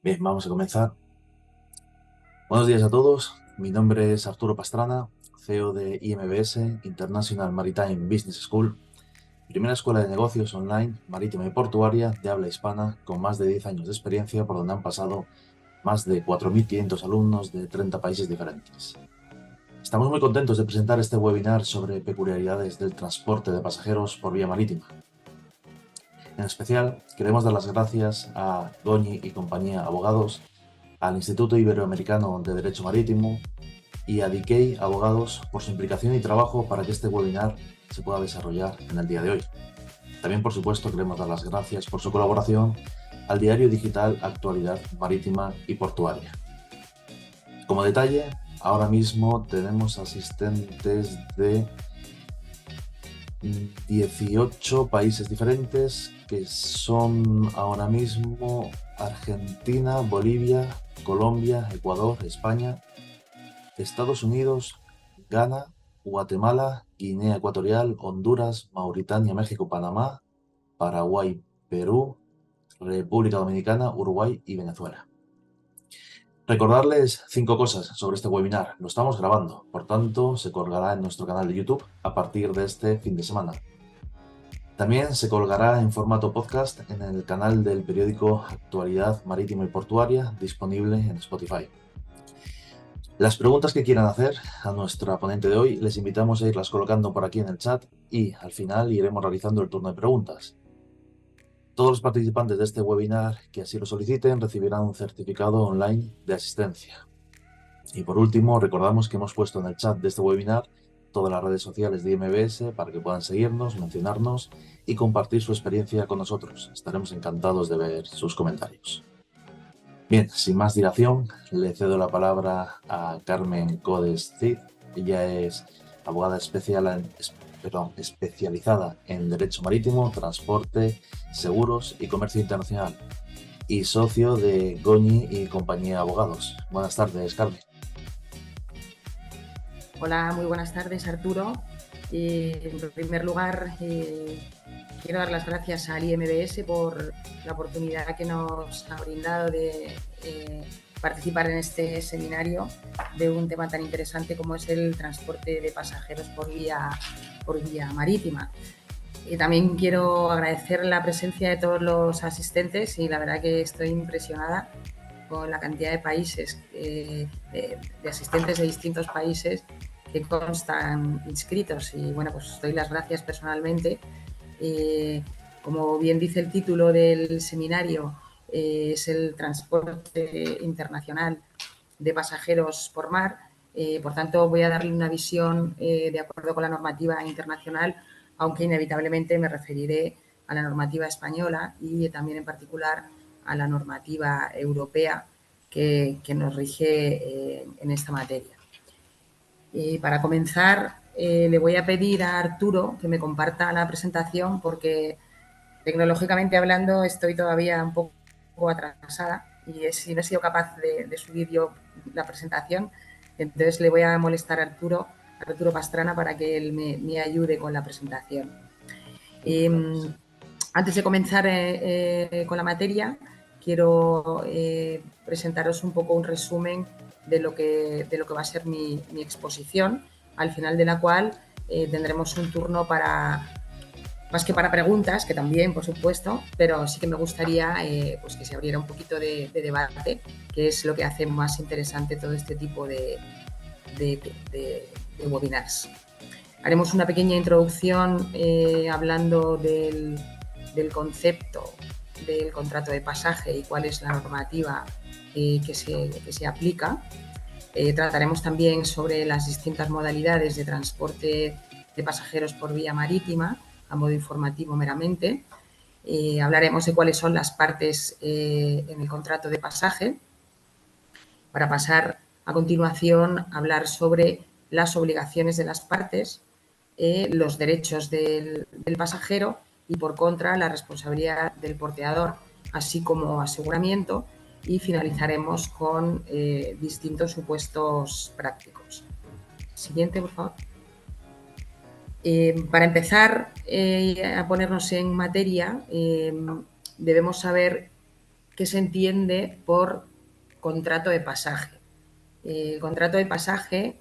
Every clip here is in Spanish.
Bien, vamos a comenzar. Buenos días a todos. Mi nombre es Arturo Pastrana, CEO de IMBS, International Maritime Business School, primera escuela de negocios online marítima y portuaria de habla hispana con más de 10 años de experiencia por donde han pasado más de 4.500 alumnos de 30 países diferentes. Estamos muy contentos de presentar este webinar sobre peculiaridades del transporte de pasajeros por vía marítima. En especial, queremos dar las gracias a Goñi y compañía abogados, al Instituto Iberoamericano de Derecho Marítimo y a DK Abogados por su implicación y trabajo para que este webinar se pueda desarrollar en el día de hoy. También, por supuesto, queremos dar las gracias por su colaboración al diario digital Actualidad Marítima y Portuaria. Como detalle, ahora mismo tenemos asistentes de 18 países diferentes que son ahora mismo Argentina, Bolivia, Colombia, Ecuador, España, Estados Unidos, Ghana, Guatemala, Guinea Ecuatorial, Honduras, Mauritania, México, Panamá, Paraguay, Perú, República Dominicana, Uruguay y Venezuela. Recordarles 5 cosas sobre este webinar. Lo estamos grabando, por tanto se colgará en nuestro canal de YouTube a partir de este fin de semana. También se colgará en formato podcast en el canal del periódico Actualidad Marítima y Portuaria, disponible en Spotify. Las preguntas que quieran hacer a nuestra ponente de hoy, les invitamos a irlas colocando por aquí en el chat y al final iremos realizando el turno de preguntas. Todos los participantes de este webinar que así lo soliciten recibirán un certificado online de asistencia. Y por último, recordamos que hemos puesto en el chat de este webinar todas las redes sociales de IMBS para que puedan seguirnos, mencionarnos y compartir su experiencia con nosotros. Estaremos encantados de ver sus comentarios. Bien, sin más dilación, le cedo la palabra a Carmen Codes Cid. Ella es abogada especializada en Derecho Marítimo, Transporte, Seguros y Comercio Internacional y socio de Goñi y compañía Abogados. Buenas tardes, Carmen. Hola, muy buenas tardes, Arturo. En primer lugar, quiero dar las gracias al IMBS por la oportunidad que nos ha brindado de participar en este seminario de un tema tan interesante como es el transporte de pasajeros por vía marítima. También quiero agradecer la presencia de todos los asistentes y la verdad que estoy impresionada con la cantidad de países, de asistentes de distintos países que constan inscritos. Y bueno, pues os doy las gracias personalmente. Como bien dice el título del seminario, es el transporte internacional de pasajeros por mar. Por tanto, voy a darle una visión de acuerdo con la normativa internacional, aunque inevitablemente me referiré a la normativa española y también en particular a la normativa europea que nos rige en esta materia. Para comenzar, le voy a pedir a Arturo que me comparta la presentación porque tecnológicamente hablando estoy todavía un poco atrasada y si no he sido capaz de subir yo la presentación, entonces le voy a molestar a Arturo Pastrana para que él me ayude con la presentación. Antes de comenzar con la materia, quiero presentaros un poco un resumen de lo que va a ser mi exposición, al final de la cual tendremos un turno más que para preguntas, que también, por supuesto, pero sí que me gustaría pues que se abriera un poquito de debate, que es lo que hace más interesante todo este tipo de webinars. Haremos una pequeña introducción hablando del concepto del contrato de pasaje y cuál es la normativa que se aplica. Trataremos también sobre las distintas modalidades de transporte de pasajeros por vía marítima, a modo informativo meramente. Hablaremos de cuáles son las partes en el contrato de pasaje, para pasar a continuación a hablar sobre las obligaciones de las partes, los derechos del pasajero y, por contra, la responsabilidad del porteador, así como aseguramiento, y finalizaremos con distintos supuestos prácticos. Siguiente, por favor. Para empezar a ponernos en materia, debemos saber qué se entiende por contrato de pasaje. El contrato de pasaje,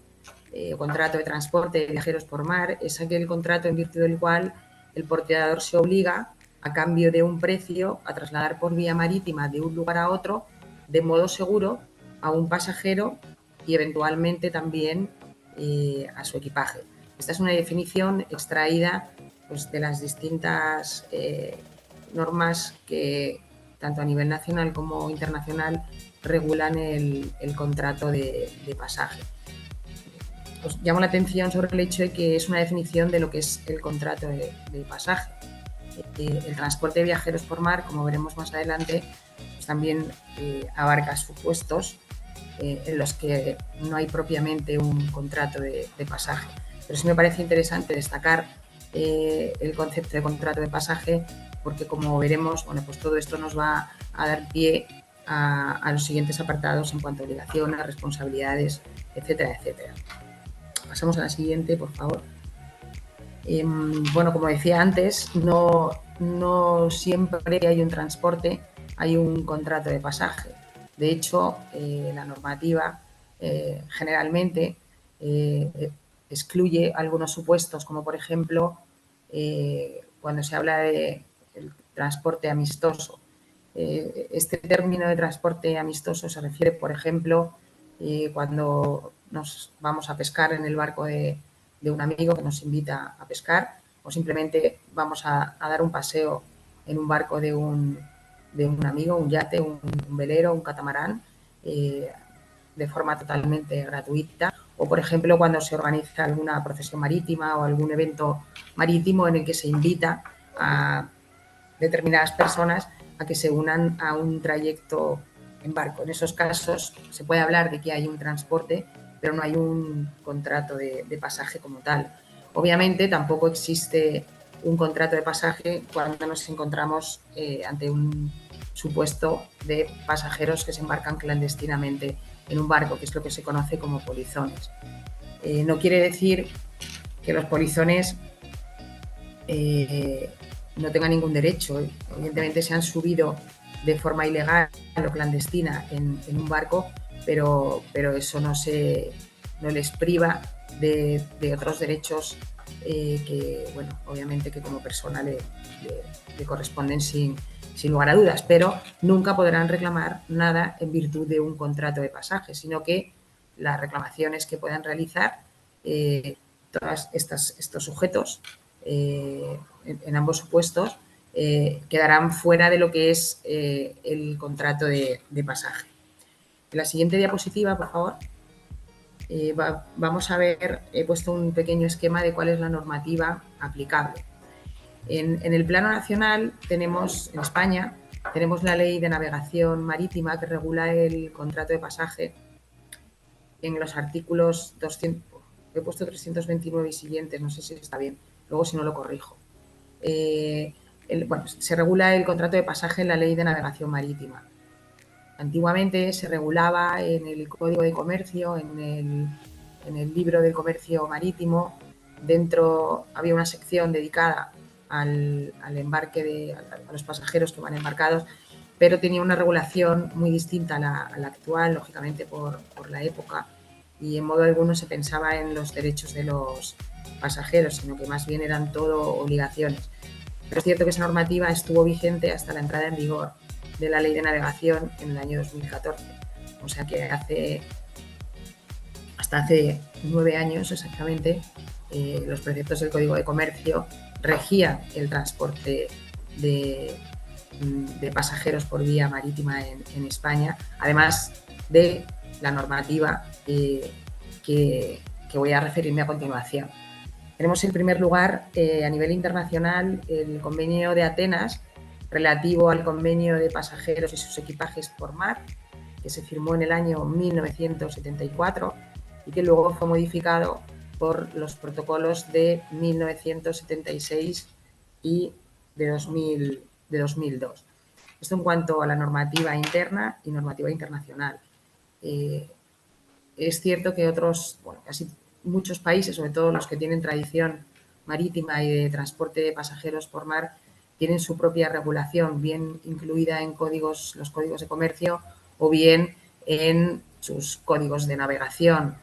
contrato de transporte de viajeros por mar, es aquel contrato en virtud del cual el porteador se obliga, a cambio de un precio, a trasladar por vía marítima de un lugar a otro de modo seguro a un pasajero y eventualmente también a su equipaje. Esta es una definición extraída pues, de las distintas normas que tanto a nivel nacional como internacional regulan el contrato de pasaje. Os llamo la atención sobre el hecho de que es una definición de lo que es el contrato de pasaje. El transporte de viajeros por mar, como veremos más adelante, pues también abarca supuestos en los que no hay propiamente un contrato de pasaje. Pero sí me parece interesante destacar el concepto de contrato de pasaje porque, como veremos, bueno, pues todo esto nos va a dar pie a los siguientes apartados en cuanto a obligaciones, responsabilidades, etcétera, etcétera. Pasamos a la siguiente, por favor. Bueno, como decía antes, no siempre que hay un transporte hay un contrato de pasaje. De hecho, la normativa generalmente excluye algunos supuestos, como por ejemplo cuando se habla de el transporte amistoso. Este término de transporte amistoso se refiere, por ejemplo, cuando nos vamos a pescar en el barco de un amigo que nos invita a pescar, o simplemente vamos a dar un paseo en un barco de un amigo, un yate, un velero, un catamarán, de forma totalmente gratuita. O, por ejemplo, cuando se organiza alguna procesión marítima o algún evento marítimo en el que se invita a determinadas personas a que se unan a un trayecto en barco. En esos casos se puede hablar de que hay un transporte, pero no hay un contrato de pasaje como tal. Obviamente tampoco existe un contrato de pasaje cuando nos encontramos ante un supuesto de pasajeros que se embarcan clandestinamente en un barco, que es lo que se conoce como polizones. No quiere decir que los polizones no tengan ningún derecho. Evidentemente se han subido de forma ilegal o clandestina en un barco, pero eso no les priva de otros derechos que, bueno, obviamente que como persona le corresponden sin lugar a dudas, pero nunca podrán reclamar nada en virtud de un contrato de pasaje, sino que las reclamaciones que puedan realizar todos estos sujetos en ambos supuestos quedarán fuera de lo que es el contrato de pasaje. En la siguiente diapositiva, por favor, vamos a ver, he puesto un pequeño esquema de cuál es la normativa aplicable. En el plano nacional tenemos, en España, tenemos la Ley de Navegación Marítima que regula el contrato de pasaje en los artículos 200, he puesto 329 y siguientes, no sé si está bien, luego si no lo corrijo. Bueno, se regula el contrato de pasaje en la Ley de Navegación Marítima. Antiguamente se regulaba en el Código de Comercio, en el libro del comercio marítimo. Dentro había una sección dedicada al embarque a los pasajeros que van embarcados, pero tenía una regulación muy distinta a la actual, lógicamente por la época, y en modo alguno se pensaba en los derechos de los pasajeros, sino que más bien eran todo obligaciones. Pero es cierto que esa normativa estuvo vigente hasta la entrada en vigor de la Ley de Navegación en el año 2014. O sea que hasta hace 9 años exactamente, los preceptos del Código de Comercio regían el transporte de pasajeros por vía marítima en España, además de la normativa que voy a referirme a continuación. Tenemos en primer lugar, a nivel internacional, el Convenio de Atenas relativo al convenio de pasajeros y sus equipajes por mar, que se firmó en el año 1974 y que luego fue modificado por los protocolos de 1976 y de 2002. Esto en cuanto a la normativa interna y normativa internacional. Es cierto que casi muchos países, sobre todo los que tienen tradición marítima y de transporte de pasajeros por mar, tienen su propia regulación, bien incluida en los códigos de comercio o bien en sus códigos de navegación.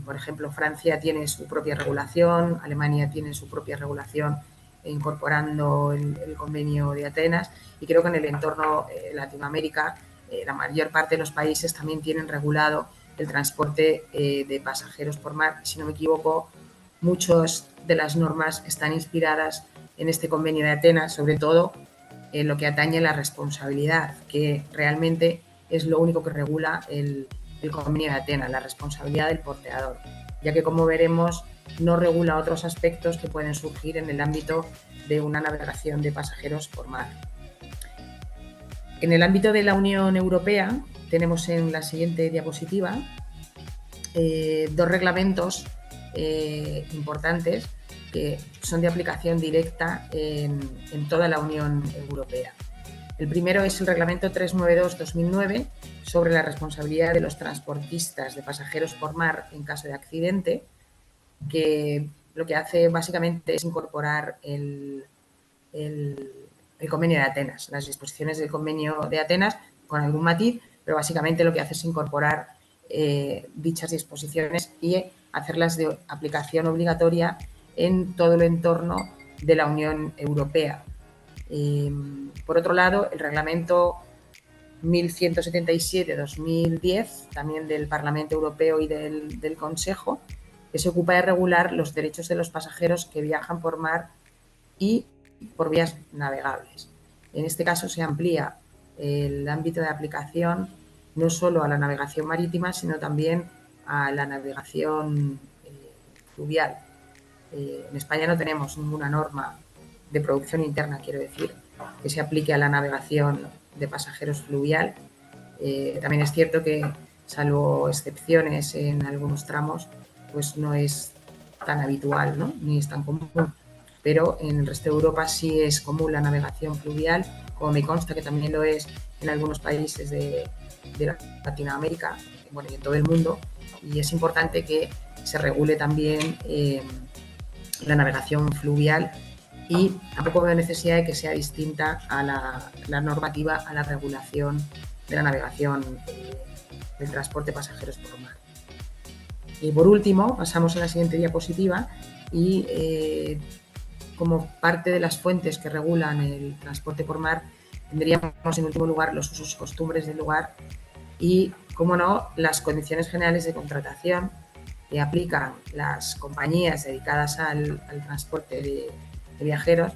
Por ejemplo, Francia tiene su propia regulación, Alemania tiene su propia regulación incorporando el convenio de Atenas, y creo que en el entorno Latinoamérica la mayor parte de los países también tienen regulado el transporte de pasajeros por mar. Si no me equivoco, muchas de las normas están inspiradas en este convenio de Atenas, sobre todo en lo que atañe a la responsabilidad, que realmente es lo único que regula el convenio de Atenas, la responsabilidad del porteador, ya que, como veremos, no regula otros aspectos que pueden surgir en el ámbito de una navegación de pasajeros por mar. En el ámbito de la Unión Europea tenemos en la siguiente diapositiva dos reglamentos importantes que son de aplicación directa en toda la Unión Europea. El primero es el Reglamento 392/2009 sobre la responsabilidad de los transportistas de pasajeros por mar en caso de accidente, que lo que hace básicamente es incorporar el convenio de Atenas, las disposiciones del convenio de Atenas con algún matiz, pero básicamente lo que hace es incorporar dichas disposiciones y hacerlas de aplicación obligatoria en todo el entorno de la Unión Europea. Por otro lado, el reglamento 1177/2010, también del Parlamento Europeo y del Consejo, que se ocupa de regular los derechos de los pasajeros que viajan por mar y por vías navegables. En este caso se amplía el ámbito de aplicación no solo a la navegación marítima, sino también a la navegación fluvial. En España no tenemos ninguna norma de producción interna, quiero decir, que se aplique a la navegación de pasajeros fluvial. También es cierto que, salvo excepciones en algunos tramos, pues no es tan habitual, ¿no? Ni es tan común. Pero en el resto de Europa sí es común la navegación fluvial, como me consta que también lo es en algunos países de Latinoamérica, bueno, y en todo el mundo, y es importante que se regule también la navegación fluvial, y tampoco veo necesidad de que sea distinta a la normativa, a la regulación de la navegación del transporte de pasajeros por mar. Y por último, pasamos a la siguiente diapositiva y como parte de las fuentes que regulan el transporte por mar, tendríamos en último lugar los usos y costumbres del lugar y, como no, las condiciones generales de contratación que aplican las compañías dedicadas al transporte de viajeros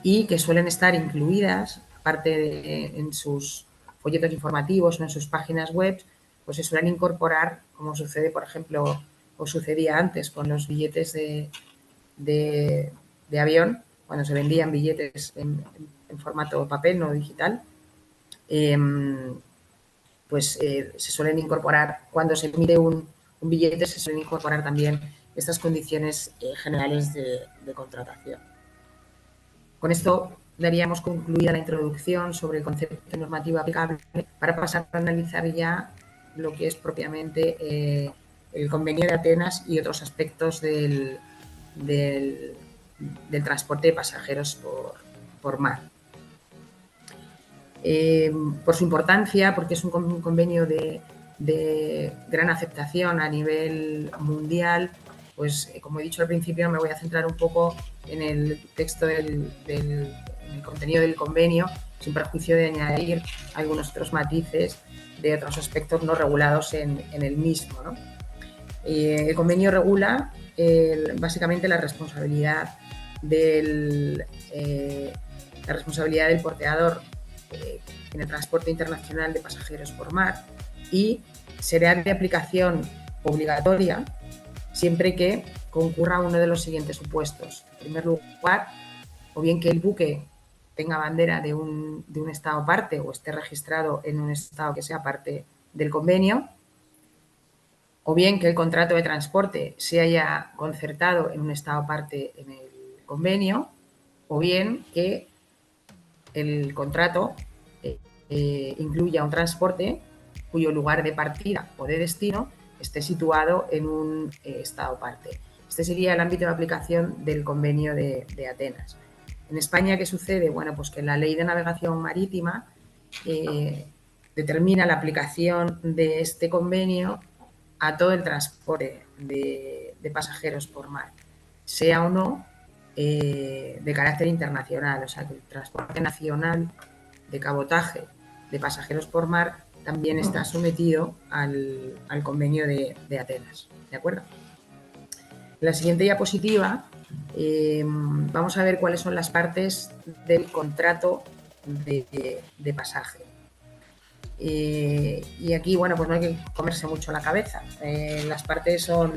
y que suelen estar incluidas, aparte en sus folletos informativos o en sus páginas web, pues se suelen incorporar, como sucede, por ejemplo, o sucedía antes con los billetes de avión, cuando se vendían billetes en formato papel, no digital, pues se suelen incorporar, cuando se emite un billete, se suelen incorporar también estas condiciones generales de contratación. Con esto daríamos concluida la introducción sobre el concepto normativo aplicable para pasar a analizar ya lo que es propiamente el convenio de Atenas y otros aspectos del transporte de pasajeros por mar. Por su importancia, porque es un convenio de gran aceptación a nivel mundial, pues como he dicho al principio, me voy a centrar un poco en el texto en el contenido del convenio, sin perjuicio de añadir algunos otros matices de otros aspectos no regulados en el mismo, ¿no? El convenio regula básicamente la responsabilidad del porteador en el transporte internacional de pasajeros por mar, y será de aplicación obligatoria siempre que concurra uno de los siguientes supuestos. En primer lugar, o bien que el buque tenga bandera de un estado parte o esté registrado en un estado que sea parte del convenio, o bien que el contrato de transporte se haya concertado en un estado parte en el convenio, o bien que el contrato incluya un transporte cuyo lugar de partida o de destino esté situado en un estado parte. Este sería el ámbito de aplicación del convenio de Atenas. En España, ¿qué sucede? Bueno, pues que la Ley de Navegación Marítima determina la aplicación de este convenio a todo el transporte de pasajeros por mar, sea o no de carácter internacional, o sea que el transporte nacional de cabotaje de pasajeros por mar también está sometido al convenio de Atenas, ¿de acuerdo? En la siguiente diapositiva vamos a ver cuáles son las partes del contrato de pasaje. Y aquí, bueno, pues no hay que comerse mucho la cabeza. Las partes son,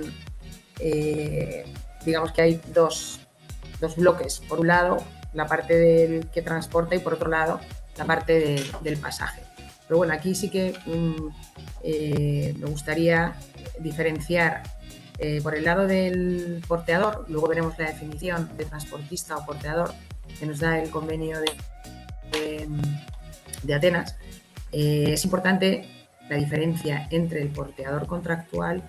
digamos que hay dos bloques. Por un lado, la parte del que transporta y por otro lado, la parte del pasaje. Pero bueno, aquí sí que me gustaría diferenciar por el lado del porteador. Luego veremos la definición de transportista o porteador que nos da el convenio de Atenas. Es importante la diferencia entre el porteador contractual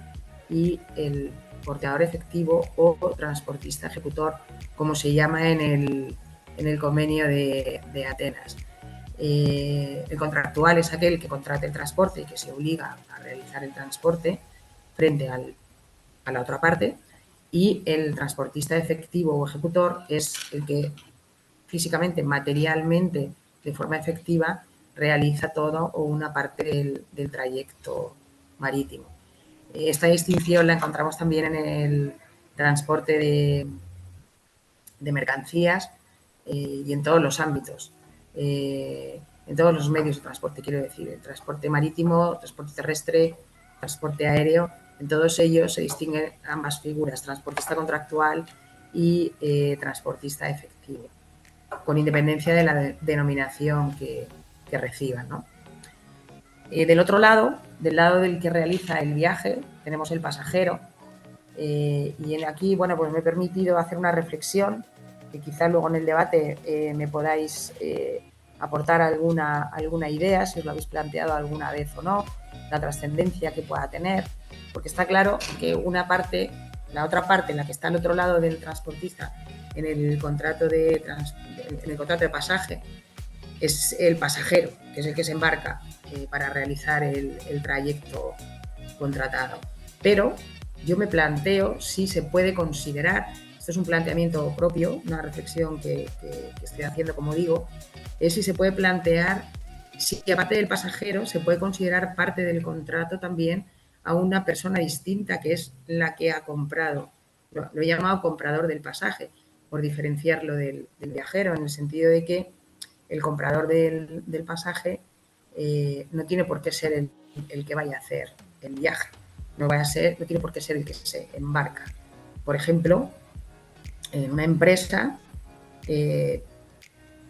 y el porteador efectivo o transportista ejecutor, como se llama en el convenio de Atenas. El contractual es aquel que contrata el transporte y que se obliga a realizar el transporte frente a la otra parte, y el transportista efectivo o ejecutor es el que físicamente, materialmente, de forma efectiva, realiza todo o una parte del trayecto marítimo. Esta distinción la encontramos también en el transporte de mercancías y en todos los ámbitos, en todos los medios de transporte, quiero decir, el transporte marítimo, transporte terrestre, transporte aéreo, en todos ellos se distinguen ambas figuras, transportista contractual y transportista efectivo, con independencia de la denominación que reciban, ¿no? Del otro lado, del lado del que realiza el viaje, tenemos el pasajero. Y aquí, bueno, pues me he permitido hacer una reflexión que quizá luego en el debate me podáis aportar alguna idea, si os lo habéis planteado alguna vez o no, la trascendencia que pueda tener, porque está claro que una parte, la otra parte en la que está al otro lado del transportista en el contrato de pasaje, es el pasajero, que es el que se embarca para realizar el trayecto contratado. Pero yo me planteo si se puede considerar, esto es un planteamiento propio, una reflexión que estoy haciendo, como digo, es si se puede plantear si aparte del pasajero se puede considerar parte del contrato también a una persona distinta que es la que ha comprado. Lo he llamado comprador del pasaje, por diferenciarlo del viajero, en el sentido de que el comprador del pasaje no tiene por qué ser el que vaya a hacer el viaje, no tiene por qué ser el que se embarca. Por ejemplo, en una empresa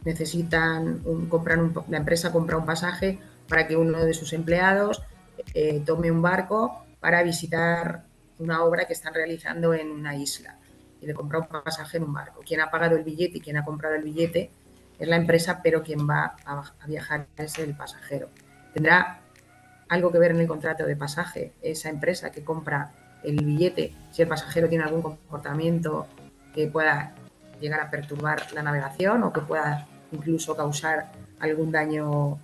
la empresa compra un pasaje para que uno de sus empleados tome un barco para visitar una obra que están realizando en una isla, y le compra un pasaje en un barco. Quien ha pagado el billete y quien ha comprado el billete es la empresa, pero quien va a viajar es el pasajero. ¿Tendrá algo que ver en el contrato de pasaje esa empresa que compra el billete si el pasajero tiene algún comportamiento que pueda llegar a perturbar la navegación o que pueda incluso causar algún daño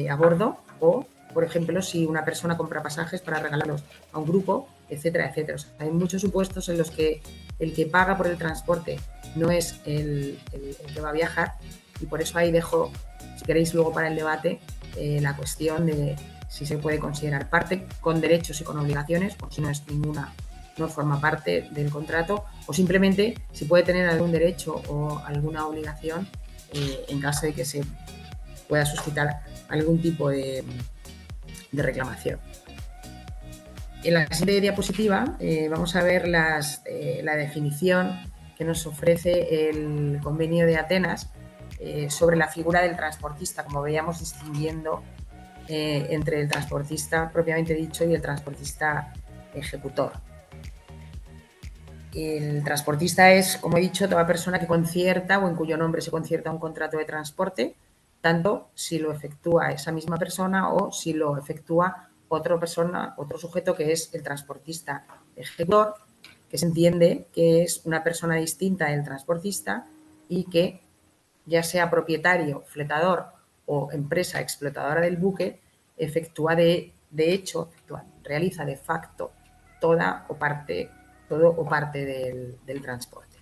a bordo? O, por ejemplo, si una persona compra pasajes para regalarlos a un grupo, etcétera, etcétera. O sea, hay muchos supuestos en los que el que paga por el transporte no es el que va a viajar, y por eso ahí dejo, si queréis luego para el debate, la cuestión de si se puede considerar parte con derechos y con obligaciones, o si no es ninguna, no forma parte del contrato, o simplemente si puede tener algún derecho o alguna obligación en caso de que se pueda suscitar algún tipo de reclamación. En la siguiente diapositiva vamos a ver la definición que nos ofrece el convenio de Atenas sobre la figura del transportista, como veíamos, distinguiendo entre el transportista propiamente dicho y el transportista ejecutor. El transportista es, como he dicho, toda persona que concierta o en cuyo nombre se concierta un contrato de transporte, tanto si lo efectúa esa misma persona o si lo efectúa otra persona, otro sujeto, que es el transportista ejecutor, que se entiende que es una persona distinta del transportista y que, ya sea propietario, fletador o empresa explotadora del buque, realiza de facto todo o parte del transporte.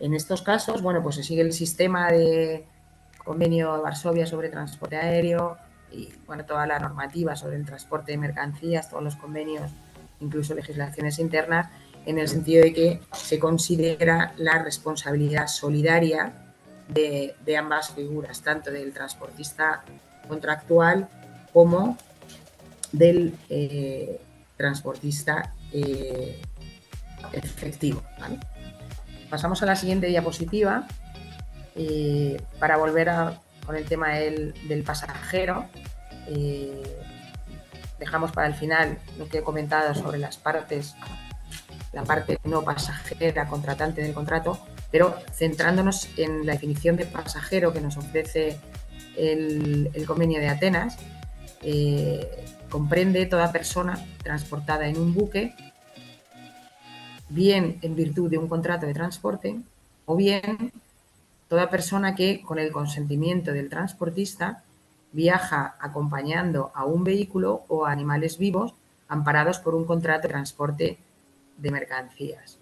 En estos casos, bueno, pues se sigue el sistema de Convenio de Varsovia sobre transporte aéreo y, bueno, toda la normativa sobre el transporte de mercancías, todos los convenios, incluso legislaciones internas, en el sentido de que se considera la responsabilidad solidaria de ambas figuras, tanto del transportista contractual como del transportista efectivo, ¿vale? Pasamos a la siguiente diapositiva para volver con el tema del pasajero. Dejamos para el final lo que he comentado sobre la parte no pasajera contratante del contrato, pero centrándonos en la definición de pasajero que nos ofrece el Convenio de Atenas. Comprende toda persona transportada en un buque, bien en virtud de un contrato de transporte o bien toda persona que, con el consentimiento del transportista, viaja acompañando a un vehículo o a animales vivos amparados por un contrato de transporte de mercancías.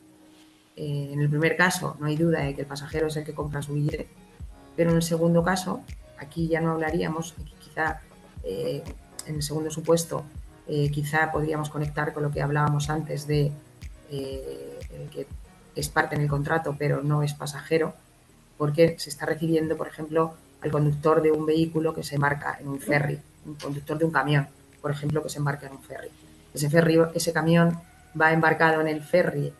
En el primer caso, no hay duda de que el pasajero es el que compra su billete, pero en el segundo caso, aquí ya no hablaríamos, quizá en el segundo supuesto, quizá podríamos conectar con lo que hablábamos antes de el que es parte en el contrato, pero no es pasajero, porque se está refiriendo, por ejemplo, al conductor de un vehículo que se embarca en un ferry, un conductor de un camión, por ejemplo, que se embarca en un ferry. Ese camión va embarcado en el ferry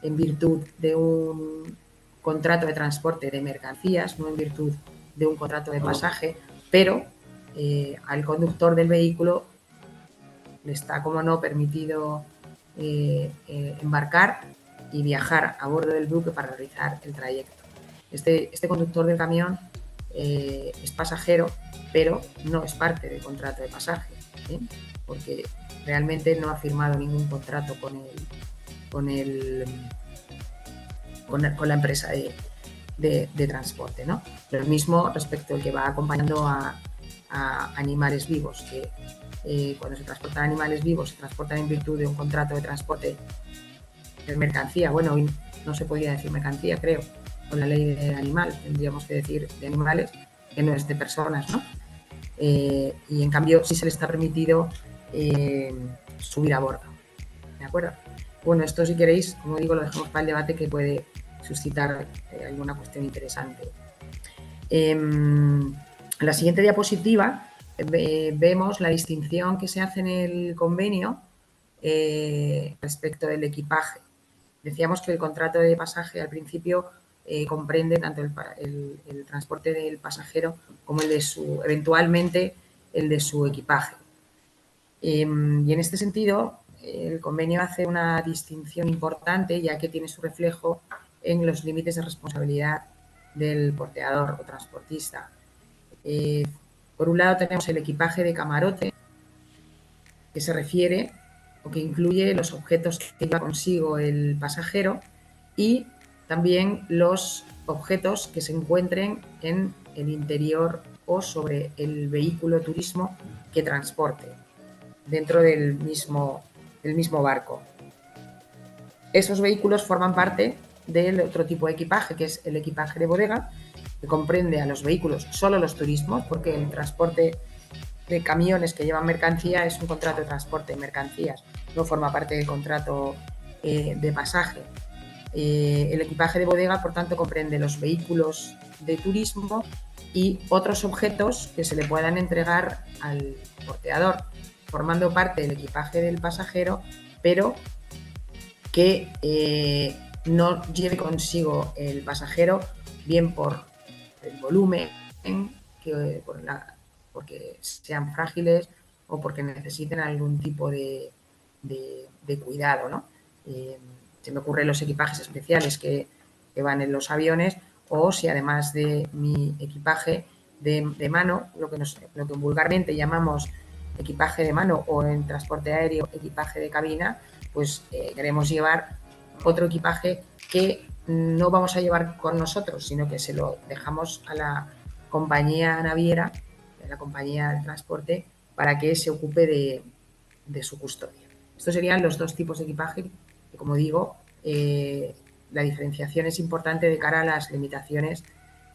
en virtud de un contrato de transporte de mercancías, no en virtud de un contrato de pasaje, pero al conductor del vehículo le está, como no, permitido embarcar y viajar a bordo del buque para realizar el trayecto. Este conductor del camión es pasajero, pero no es parte del contrato de pasaje, ¿eh? Porque realmente no ha firmado ningún contrato con la empresa de transporte, ¿no? Lo mismo respecto al que va acompañando a animales vivos, que cuando se transportan animales vivos se transportan en virtud de un contrato de transporte de mercancía. Bueno, hoy no se podría decir mercancía, creo, con la ley del animal, tendríamos que decir de animales, que no es de personas, ¿no? Y en cambio sí se le está permitido subir a bordo, ¿de acuerdo? Bueno, esto, si queréis, como digo, lo dejamos para el debate, que puede suscitar alguna cuestión interesante. En la siguiente diapositiva vemos la distinción que se hace en el convenio respecto del equipaje. Decíamos que el contrato de pasaje al principio comprende tanto el transporte del pasajero como eventualmente el de su equipaje. Y en este sentido, el convenio hace una distinción importante, ya que tiene su reflejo en los límites de responsabilidad del porteador o transportista. Por un lado tenemos el equipaje de camarote, que se refiere o que incluye los objetos que lleva consigo el pasajero y también los objetos que se encuentren en el interior o sobre el vehículo turismo que transporte dentro del mismo barco. Esos vehículos forman parte del otro tipo de equipaje, que es el equipaje de bodega, que comprende a los vehículos solo los turismos, porque el transporte de camiones que llevan mercancía es un contrato de transporte de mercancías, no forma parte del contrato de pasaje. El equipaje de bodega, por tanto, comprende los vehículos de turismo y otros objetos que se le puedan entregar al porteador, formando parte del equipaje del pasajero, pero que no lleve consigo el pasajero, bien por el volumen, porque sean frágiles o porque necesiten algún tipo de cuidado, ¿no? Se me ocurren los equipajes especiales que van en los aviones, o si además de mi equipaje de mano, lo que vulgarmente llamamos equipaje de mano, o en transporte aéreo equipaje de cabina, pues queremos llevar otro equipaje que no vamos a llevar con nosotros, sino que se lo dejamos a la compañía naviera, a la compañía de transporte, para que se ocupe de su custodia. Estos serían los dos tipos de equipaje que, como digo, la diferenciación es importante de cara a las limitaciones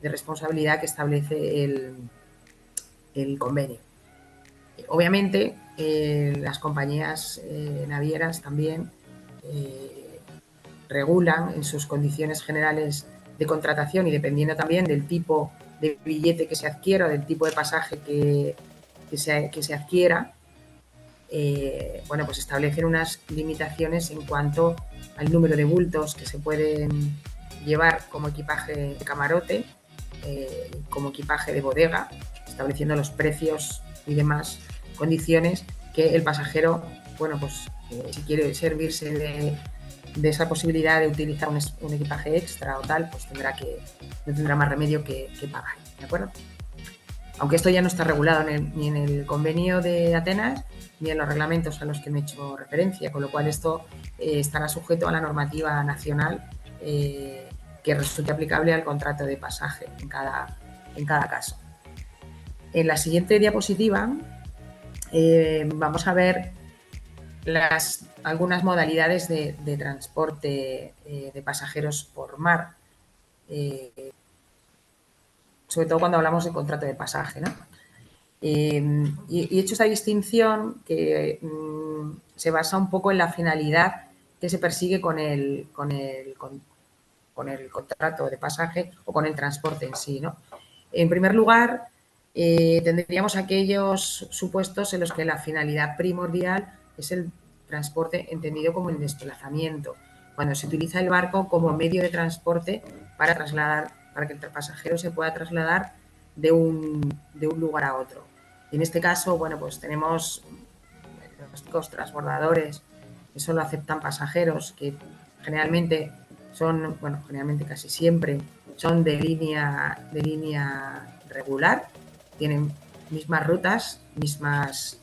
de responsabilidad que establece el convenio. Obviamente, las compañías navieras también regulan en sus condiciones generales de contratación y dependiendo también del tipo de billete que se adquiera o del tipo de pasaje que se adquiera, bueno, pues establecen unas limitaciones en cuanto al número de bultos que se pueden llevar como equipaje de camarote, como equipaje de bodega, estableciendo los precios y demás condiciones que el pasajero, bueno, pues si quiere servirse de esa posibilidad de utilizar un equipaje extra o tal, pues no tendrá más remedio que pagar, ¿de acuerdo? Aunque esto ya no está regulado ni en el convenio de Atenas ni en los reglamentos a los que me he hecho referencia, con lo cual esto estará sujeto a la normativa nacional que resulte aplicable al contrato de pasaje en cada caso. En la siguiente diapositiva vamos a ver algunas modalidades de transporte de pasajeros por mar, sobre todo cuando hablamos de contrato de pasaje, ¿no? Y he hecho esta distinción que se basa un poco en la finalidad que se persigue con el contrato de pasaje o con el transporte en sí, ¿no? En primer lugar, tendríamos aquellos supuestos en los que la finalidad primordial es el transporte entendido como el desplazamiento, cuando se utiliza el barco como medio de transporte para que el pasajero se pueda trasladar de un lugar a otro. Y en este caso, bueno, pues tenemos los transbordadores que solo aceptan pasajeros, que generalmente casi siempre son de línea regular, tienen mismas rutas, mismas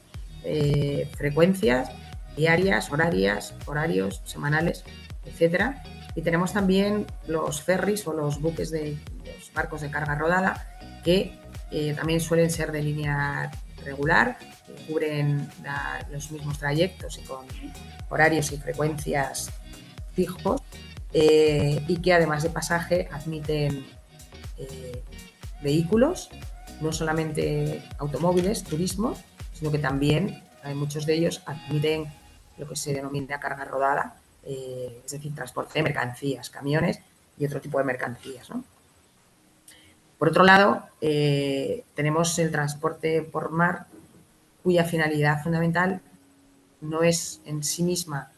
frecuencias diarias, horarios, semanales, etcétera. Y tenemos también los ferries o los buques los barcos de carga rodada que también suelen ser de línea regular, cubren los mismos trayectos y con horarios y frecuencias fijos y que además de pasaje admiten vehículos, no solamente automóviles, turismo, sino que también muchos de ellos admiten lo que se denomina carga rodada, es decir, transporte de mercancías, camiones y otro tipo de mercancías, ¿no? Por otro lado, tenemos el transporte por mar, cuya finalidad fundamental no es en sí misma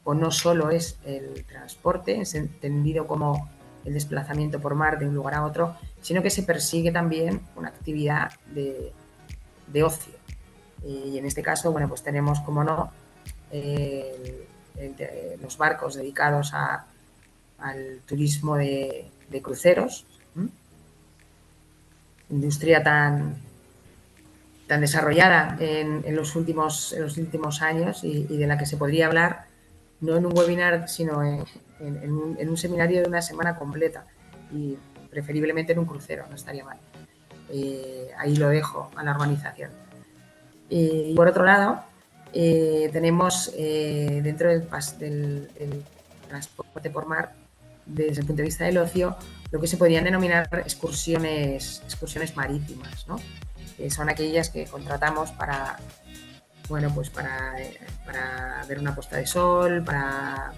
o no solo es el transporte, es entendido como el desplazamiento por mar de un lugar a otro, sino que se persigue también una actividad de ocio. Y en este caso, bueno, pues tenemos, como no, los barcos dedicados al turismo de cruceros, industria tan desarrollada en los últimos años y de la que se podría hablar no en un webinar, sino en un seminario de una semana completa y preferiblemente en un crucero, no estaría mal. Ahí lo dejo a la organización. Y por otro lado, tenemos dentro del transporte por mar, desde el punto de vista del ocio, lo que se podrían denominar excursiones marítimas, ¿no? Son aquellas que contratamos para ver una puesta de sol, para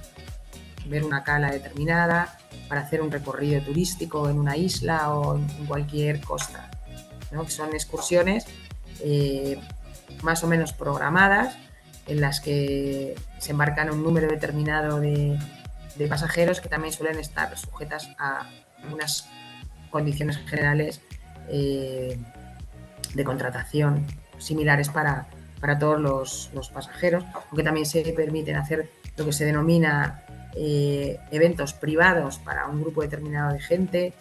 ver una cala determinada, para hacer un recorrido turístico en una isla o en cualquier costa, ¿no? Que son excursiones más o menos programadas en las que se embarcan un número determinado de pasajeros que también suelen estar sujetas a unas condiciones generales de contratación similares para todos los pasajeros, aunque también se permiten hacer lo que se denomina eventos privados para un grupo determinado de gente,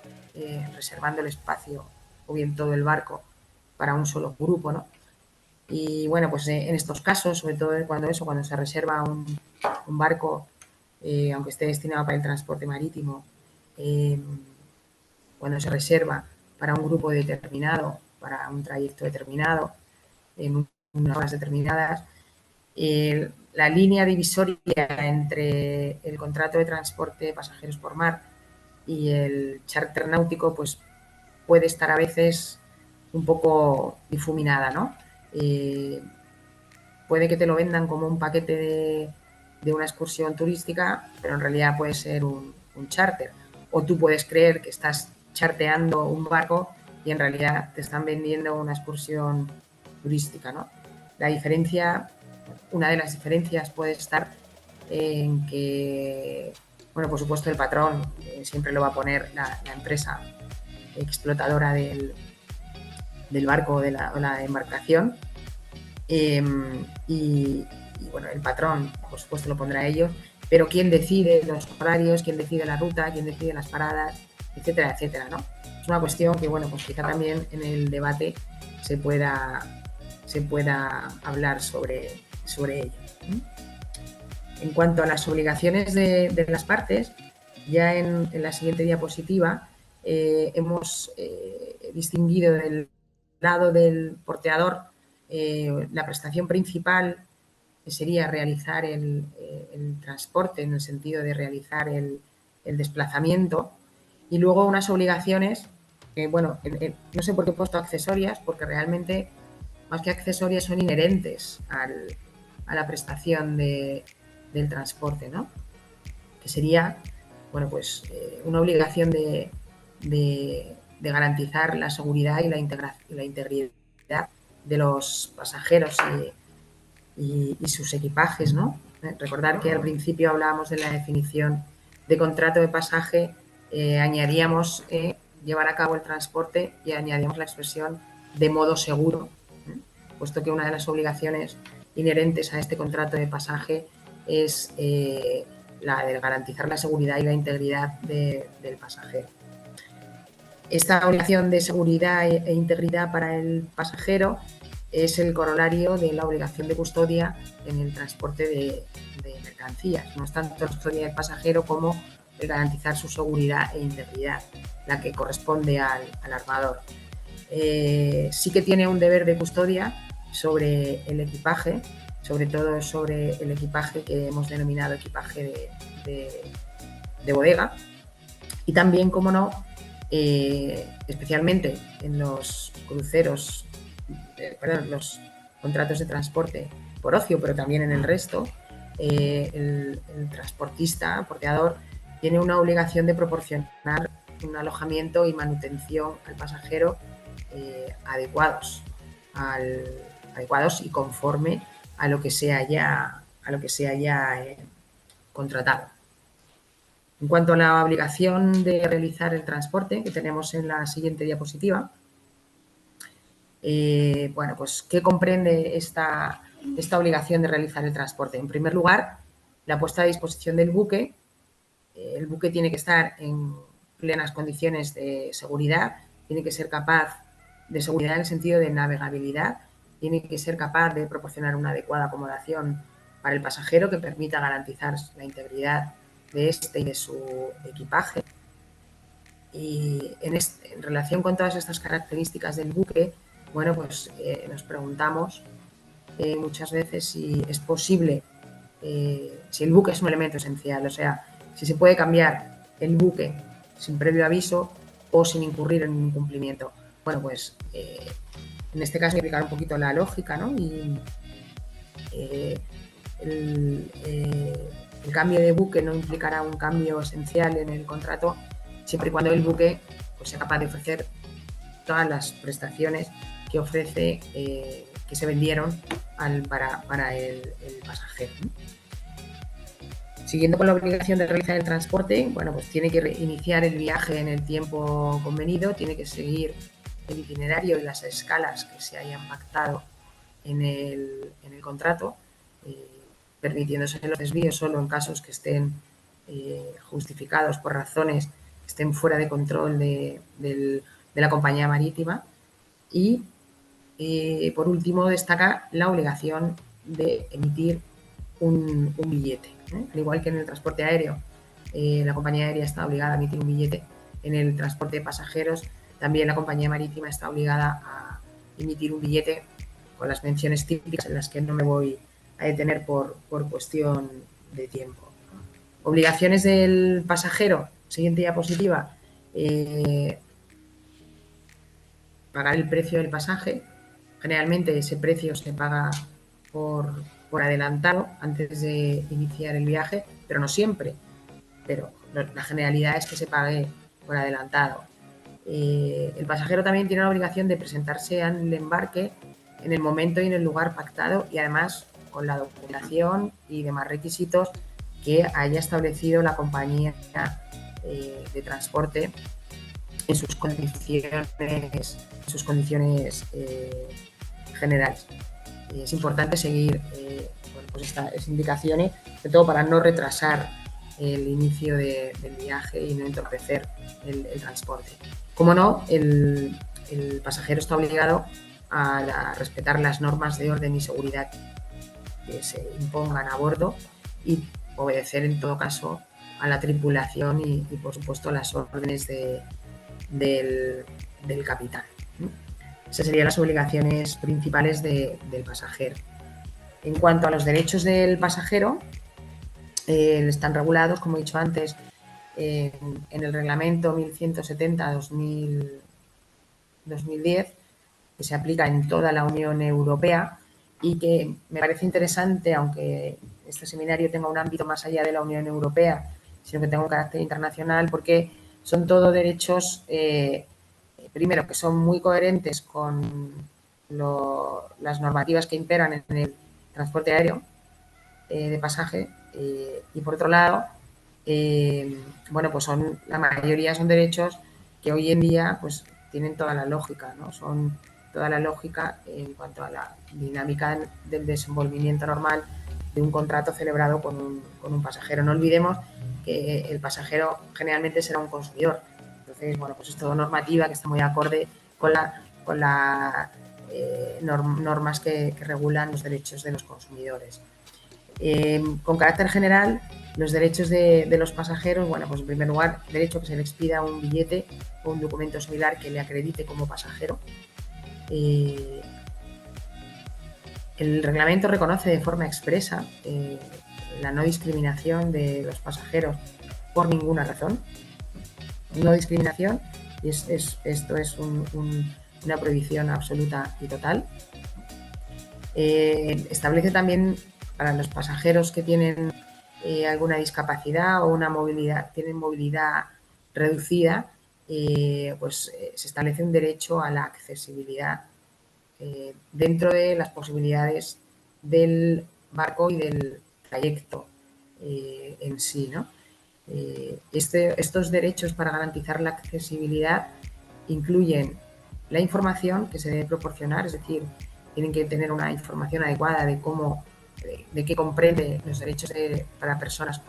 reservando el espacio o bien todo el barco para un solo grupo, ¿no? Y bueno, pues en estos casos, sobre todo cuando se reserva un barco aunque esté destinado para el transporte marítimo, cuando se reserva para un grupo determinado, para un trayecto determinado, en unas horas determinadas, la línea divisoria entre el contrato de transporte de pasajeros por mar y el charter náutico, pues puede estar a veces un poco difuminada, ¿no? Puede que te lo vendan como un paquete de una excursión turística, pero en realidad puede ser un charter. O tú puedes creer que estás charteando un barco y en realidad te están vendiendo una excursión turística, ¿no? La diferencia, una de las diferencias puede estar en que, bueno, por supuesto el patrón siempre lo va a poner la empresa explotadora del barco o de la embarcación, y bueno, el patrón, por supuesto, lo pondrá ellos, pero quién decide los horarios, quién decide la ruta, quién decide las paradas, etcétera, etcétera, ¿no? Es una cuestión que, bueno, pues quizá también en el debate se pueda hablar sobre ello. En cuanto a las obligaciones de las partes, ya en la siguiente diapositiva hemos distinguido del lado del porteador la prestación principal, que sería realizar el transporte en el sentido de realizar el desplazamiento, y luego unas obligaciones que, bueno, no sé por qué he puesto accesorias, porque realmente más que accesorias son inherentes a la prestación del transporte, ¿no? Que sería, bueno, pues una obligación de garantizar la seguridad y la integridad de los pasajeros y sus equipajes, ¿no? Recordar que al principio hablábamos de la definición de contrato de pasaje, añadíamos llevar a cabo el transporte y añadíamos la expresión de modo seguro, puesto que una de las obligaciones inherentes a este contrato de pasaje es la de garantizar la seguridad y la integridad del pasajero. Esta obligación de seguridad e integridad para el pasajero es el corolario de la obligación de custodia en el transporte de mercancías. No es tanto la custodia del pasajero como el garantizar su seguridad e integridad, la que corresponde al armador. Sí que tiene un deber de custodia sobre el equipaje, sobre todo sobre el equipaje que hemos denominado equipaje de bodega, y también, como no, especialmente en los cruceros, los contratos de transporte por ocio, pero también en el resto, el transportista, porteador, tiene una obligación de proporcionar un alojamiento y manutención al pasajero adecuados y conforme a lo que se haya contratado. En cuanto a la obligación de realizar el transporte, que tenemos en la siguiente diapositiva, bueno, pues, ¿qué comprende esta obligación de realizar el transporte? En primer lugar, la puesta a disposición del buque. El buque tiene que estar en plenas condiciones de seguridad, tiene que ser capaz de seguridad en el sentido de navegabilidad, tiene que ser capaz de proporcionar una adecuada acomodación para el pasajero que permita garantizar la integridad de este y de su equipaje. Y en relación con todas estas características del buque, bueno, pues nos preguntamos muchas veces si es posible, si el buque es un elemento esencial, o sea, si se puede cambiar el buque sin previo aviso o sin incurrir en un incumplimiento. Bueno, pues en este caso hay que explicar un poquito la lógica, ¿no? Y el cambio de buque no implicará un cambio esencial en el contrato, siempre y cuando el buque, pues, sea capaz de ofrecer todas las prestaciones que ofrece, que se vendieron para el pasajero, ¿no? Siguiendo con la obligación de realizar el transporte, bueno, pues tiene que iniciar el viaje en el tiempo convenido, tiene que seguir el itinerario y las escalas que se hayan pactado en el contrato, permitiéndose los desvíos solo en casos que estén justificados por razones que estén fuera de control de la compañía marítima. Y por último destaca la obligación de emitir un billete. Al igual que en el transporte aéreo, la compañía aérea está obligada a emitir un billete. En el transporte de pasajeros, también la compañía marítima está obligada a emitir un billete con las menciones típicas en las que no me voy a detener por cuestión de tiempo. Obligaciones del pasajero, siguiente diapositiva, pagar el precio del pasaje. Generalmente ese precio se paga por adelantado antes de iniciar el viaje, pero no siempre. Pero la generalidad es que se pague por adelantado. El pasajero también tiene la obligación de presentarse al embarque en el momento y en el lugar pactado y además con la documentación y demás requisitos que haya establecido la compañía de transporte en sus condiciones generales. Es importante seguir estas indicaciones, sobre todo para no retrasar el inicio del viaje y no entorpecer el transporte. Como no, el pasajero está obligado a respetar las normas de orden y seguridad que se impongan a bordo y obedecer en todo caso a la tripulación y por supuesto a las órdenes del capitán. Esas serían las obligaciones principales del pasajero. En cuanto a los derechos del pasajero, están regulados, como he dicho antes, en el reglamento 1170-2010, que se aplica en toda la Unión Europea y que me parece interesante, aunque este seminario tenga un ámbito más allá de la Unión Europea, sino que tenga un carácter internacional, porque son todo derechos, primero, que son muy coherentes con las normativas que imperan en el transporte aéreo de pasaje, y por otro lado, bueno, pues la mayoría son derechos que hoy en día pues tienen toda la lógica, ¿no? Son toda la lógica en cuanto a la dinámica del desenvolvimiento normal de un contrato celebrado con un pasajero. No olvidemos que el pasajero generalmente será un consumidor. Entonces, bueno, pues es toda normativa que está muy acorde con las normas que regulan los derechos de los consumidores. Con carácter general, los derechos de los pasajeros, bueno, pues en primer lugar, derecho a que se le expida un billete o un documento similar que le acredite como pasajero. El reglamento reconoce de forma expresa la no discriminación de los pasajeros por ninguna razón. No discriminación, y esto es una prohibición absoluta y total. Establece también para los pasajeros que tienen alguna discapacidad o tienen movilidad reducida, pues se establece un derecho a la accesibilidad dentro de las posibilidades del barco y del trayecto en sí, ¿no? Estos derechos para garantizar la accesibilidad incluyen la información que se debe proporcionar, es decir, tienen que tener una información adecuada de qué comprende los derechos para personas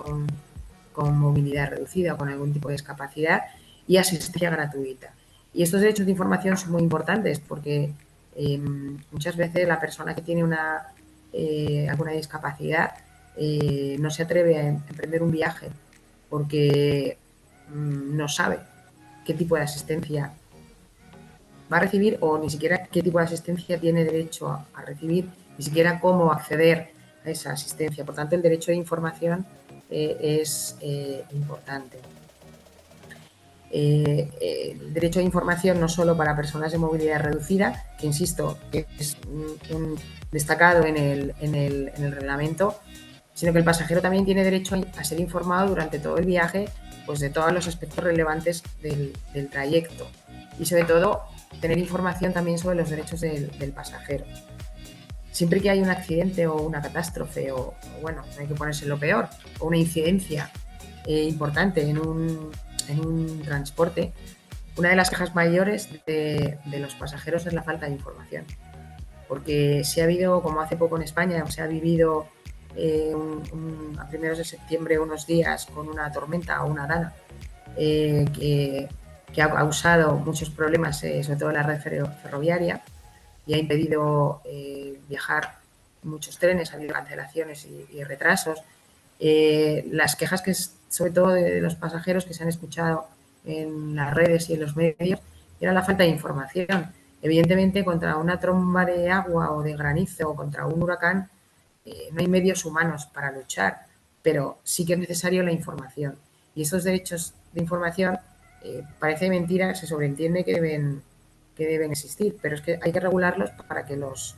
con movilidad reducida o con algún tipo de discapacidad, y asistencia gratuita. Y estos derechos de información son muy importantes porque muchas veces la persona que tiene alguna discapacidad no se atreve a emprender un viaje porque no sabe qué tipo de asistencia va a recibir o ni siquiera qué tipo de asistencia tiene derecho a recibir, ni siquiera cómo acceder a esa asistencia. Por tanto, el derecho de información es importante. El derecho de información no solo para personas de movilidad reducida, que insisto, es destacado en el reglamento, sino que el pasajero también tiene derecho a ser informado durante todo el viaje, pues de todos los aspectos relevantes del trayecto y sobre todo tener información también sobre los derechos del pasajero. Siempre que hay un accidente o una catástrofe o bueno, hay que ponerse lo peor, o una incidencia importante en un transporte, una de las quejas mayores de los pasajeros es la falta de información. Porque si ha habido, como hace poco en España, se ha vivido a primeros de septiembre unos días con una tormenta o una dana que ha causado muchos problemas, sobre todo en la red ferroviaria, y ha impedido viajar muchos trenes, ha habido cancelaciones y retrasos. Las quejas que, sobre todo de los pasajeros que se han escuchado en las redes y en los medios, era la falta de información. Evidentemente, contra una tromba de agua o de granizo o contra un huracán, no hay medios humanos para luchar, pero sí que es necesario la información. Y estos derechos de información, parece mentira, se sobreentiende que deben existir, pero es que hay que regularlos para que los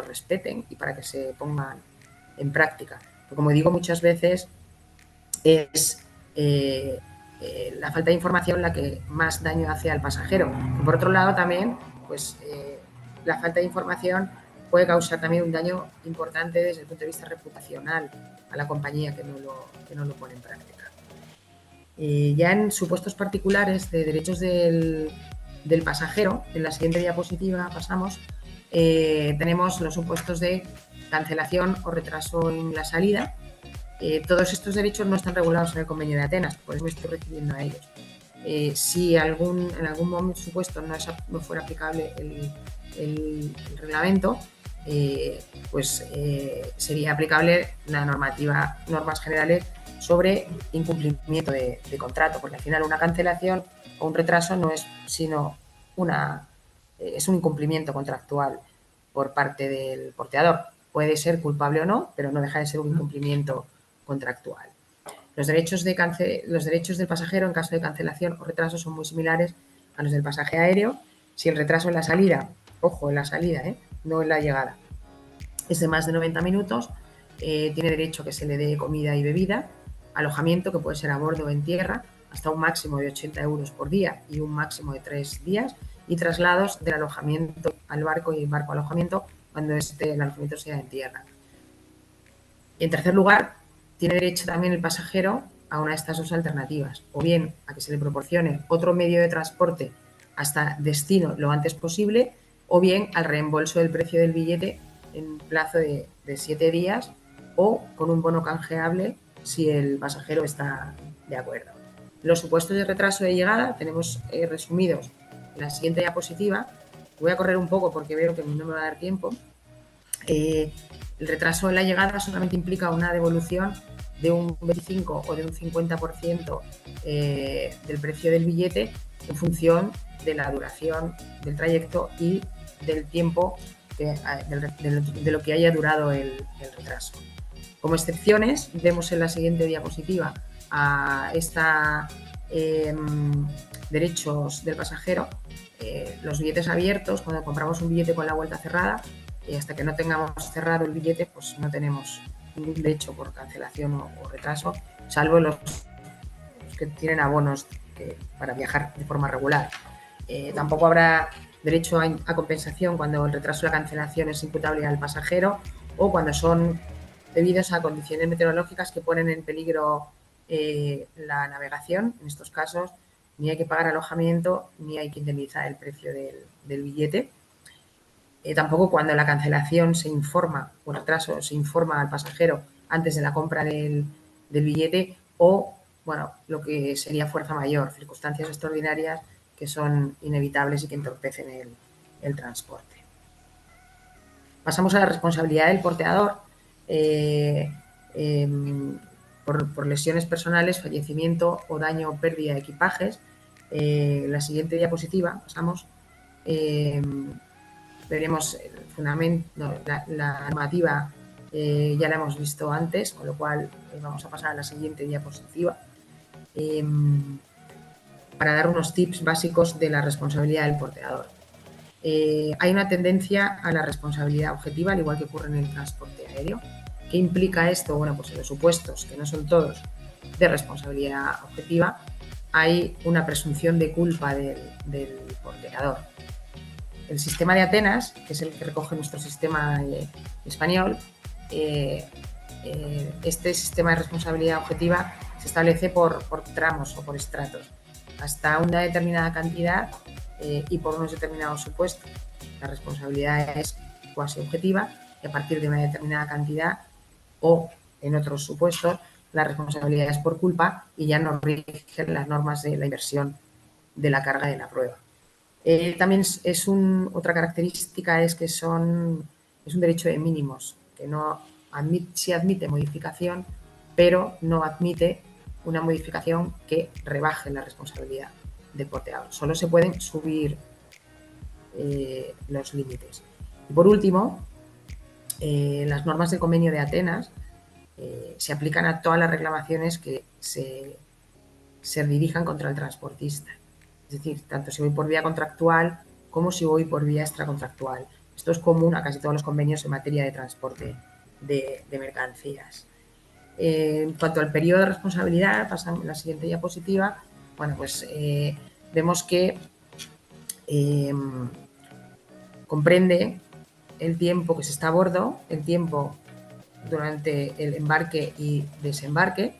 respeten y para que se pongan en práctica. Porque, como digo muchas veces, es la falta de información la que más daño hace al pasajero. Por otro lado, también, pues la falta de información puede causar también un daño importante desde el punto de vista reputacional a la compañía que no lo pone en práctica. Ya en supuestos particulares de derechos del pasajero, en la siguiente diapositiva pasamos, tenemos los supuestos de cancelación o retraso en la salida. Todos estos derechos no están regulados en el Convenio de Atenas, por eso me estoy refiriendo a ellos. Si en algún supuesto no fuera aplicable el reglamento, pues sería aplicable la normas generales sobre incumplimiento de contrato, porque al final una cancelación o un retraso no es sino es un incumplimiento contractual por parte del porteador. Puede ser culpable o no, pero no deja de ser un incumplimiento contractual. Los derechos del pasajero en caso de cancelación o retraso son muy similares a los del pasaje aéreo. Si el retraso en la salida, ojo, en la salida, no en la llegada, es de más de 90 minutos, tiene derecho a que se le dé comida y bebida, alojamiento que puede ser a bordo o en tierra, hasta un máximo de 80 euros por día y un máximo de 3 días, y traslados del alojamiento al barco y barco alojamiento cuando el alojamiento sea en tierra. Y en tercer lugar, tiene derecho también el pasajero a una de estas dos alternativas, o bien a que se le proporcione otro medio de transporte hasta destino lo antes posible, o bien al reembolso del precio del billete en plazo de 7 días o con un bono canjeable si el pasajero está de acuerdo. Los supuestos de retraso de llegada tenemos resumidos en la siguiente diapositiva. Voy a correr un poco porque veo que no me va a dar tiempo. El retraso en la llegada solamente implica una devolución de un 25 o de un 50% del precio del billete en función de la duración del trayecto y del tiempo de lo que haya durado el retraso. Como excepciones, vemos en la siguiente diapositiva a derechos del pasajero, los billetes abiertos. Cuando compramos un billete con la vuelta cerrada, hasta que no tengamos cerrado el billete, pues no tenemos ningún derecho por cancelación o retraso, salvo los que tienen abonos para viajar de forma regular. Tampoco habrá derecho a compensación cuando el retraso o la cancelación es imputable al pasajero o cuando son debidos a condiciones meteorológicas que ponen en peligro la navegación. En estos casos, ni hay que pagar alojamiento ni hay que indemnizar el precio del billete. Tampoco cuando la cancelación se informa o el retraso se informa al pasajero antes de la compra del billete o, bueno, lo que sería fuerza mayor, circunstancias extraordinarias que son inevitables y que entorpecen el transporte. Pasamos a la responsabilidad del porteador por lesiones personales, fallecimiento o daño o pérdida de equipajes. La siguiente diapositiva, pasamos. Veremos el fundamento, la normativa ya la hemos visto antes, con lo cual vamos a pasar a la siguiente diapositiva para dar unos tips básicos de la responsabilidad del porteador. Hay una tendencia a la responsabilidad objetiva, al igual que ocurre en el transporte aéreo. ¿Qué implica esto? Bueno, pues en los supuestos, que no son todos, de responsabilidad objetiva, hay una presunción de culpa del porteador. El sistema de Atenas, que es el que recoge nuestro sistema español, este sistema de responsabilidad objetiva se establece por tramos o por estratos, hasta una determinada cantidad y por unos determinados supuestos. La responsabilidad es cuasi objetiva y a partir de una determinada cantidad o en otros supuestos la responsabilidad es por culpa y ya nos rigen las normas de la inversión de la carga de la prueba. También otra característica es que es un derecho de mínimos, que no se admite modificación pero no admite una modificación que rebaje la responsabilidad del porteador. Solo se pueden subir los límites. Y por último, las normas del Convenio de Atenas se aplican a todas las reclamaciones que se dirijan contra el transportista. Es decir, tanto si voy por vía contractual como si voy por vía extracontractual. Esto es común a casi todos los convenios en materia de transporte de mercancías. En cuanto al periodo de responsabilidad, pasamos a la siguiente diapositiva. Bueno, pues vemos que comprende el tiempo que se está a bordo, el tiempo durante el embarque y desembarque.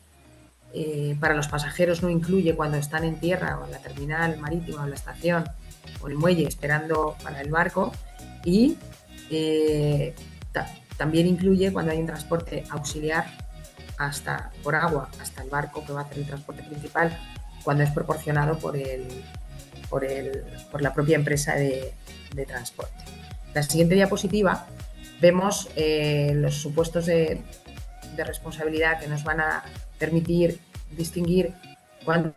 Para los pasajeros no incluye cuando están en tierra o en la terminal marítima o en la estación o en el muelle esperando para el barco, y también incluye cuando hay un transporte auxiliar por agua hasta el barco que va a hacer el transporte principal, cuando es proporcionado por la propia empresa de transporte. En la siguiente diapositiva vemos los supuestos de responsabilidad que nos van a permitir distinguir cuando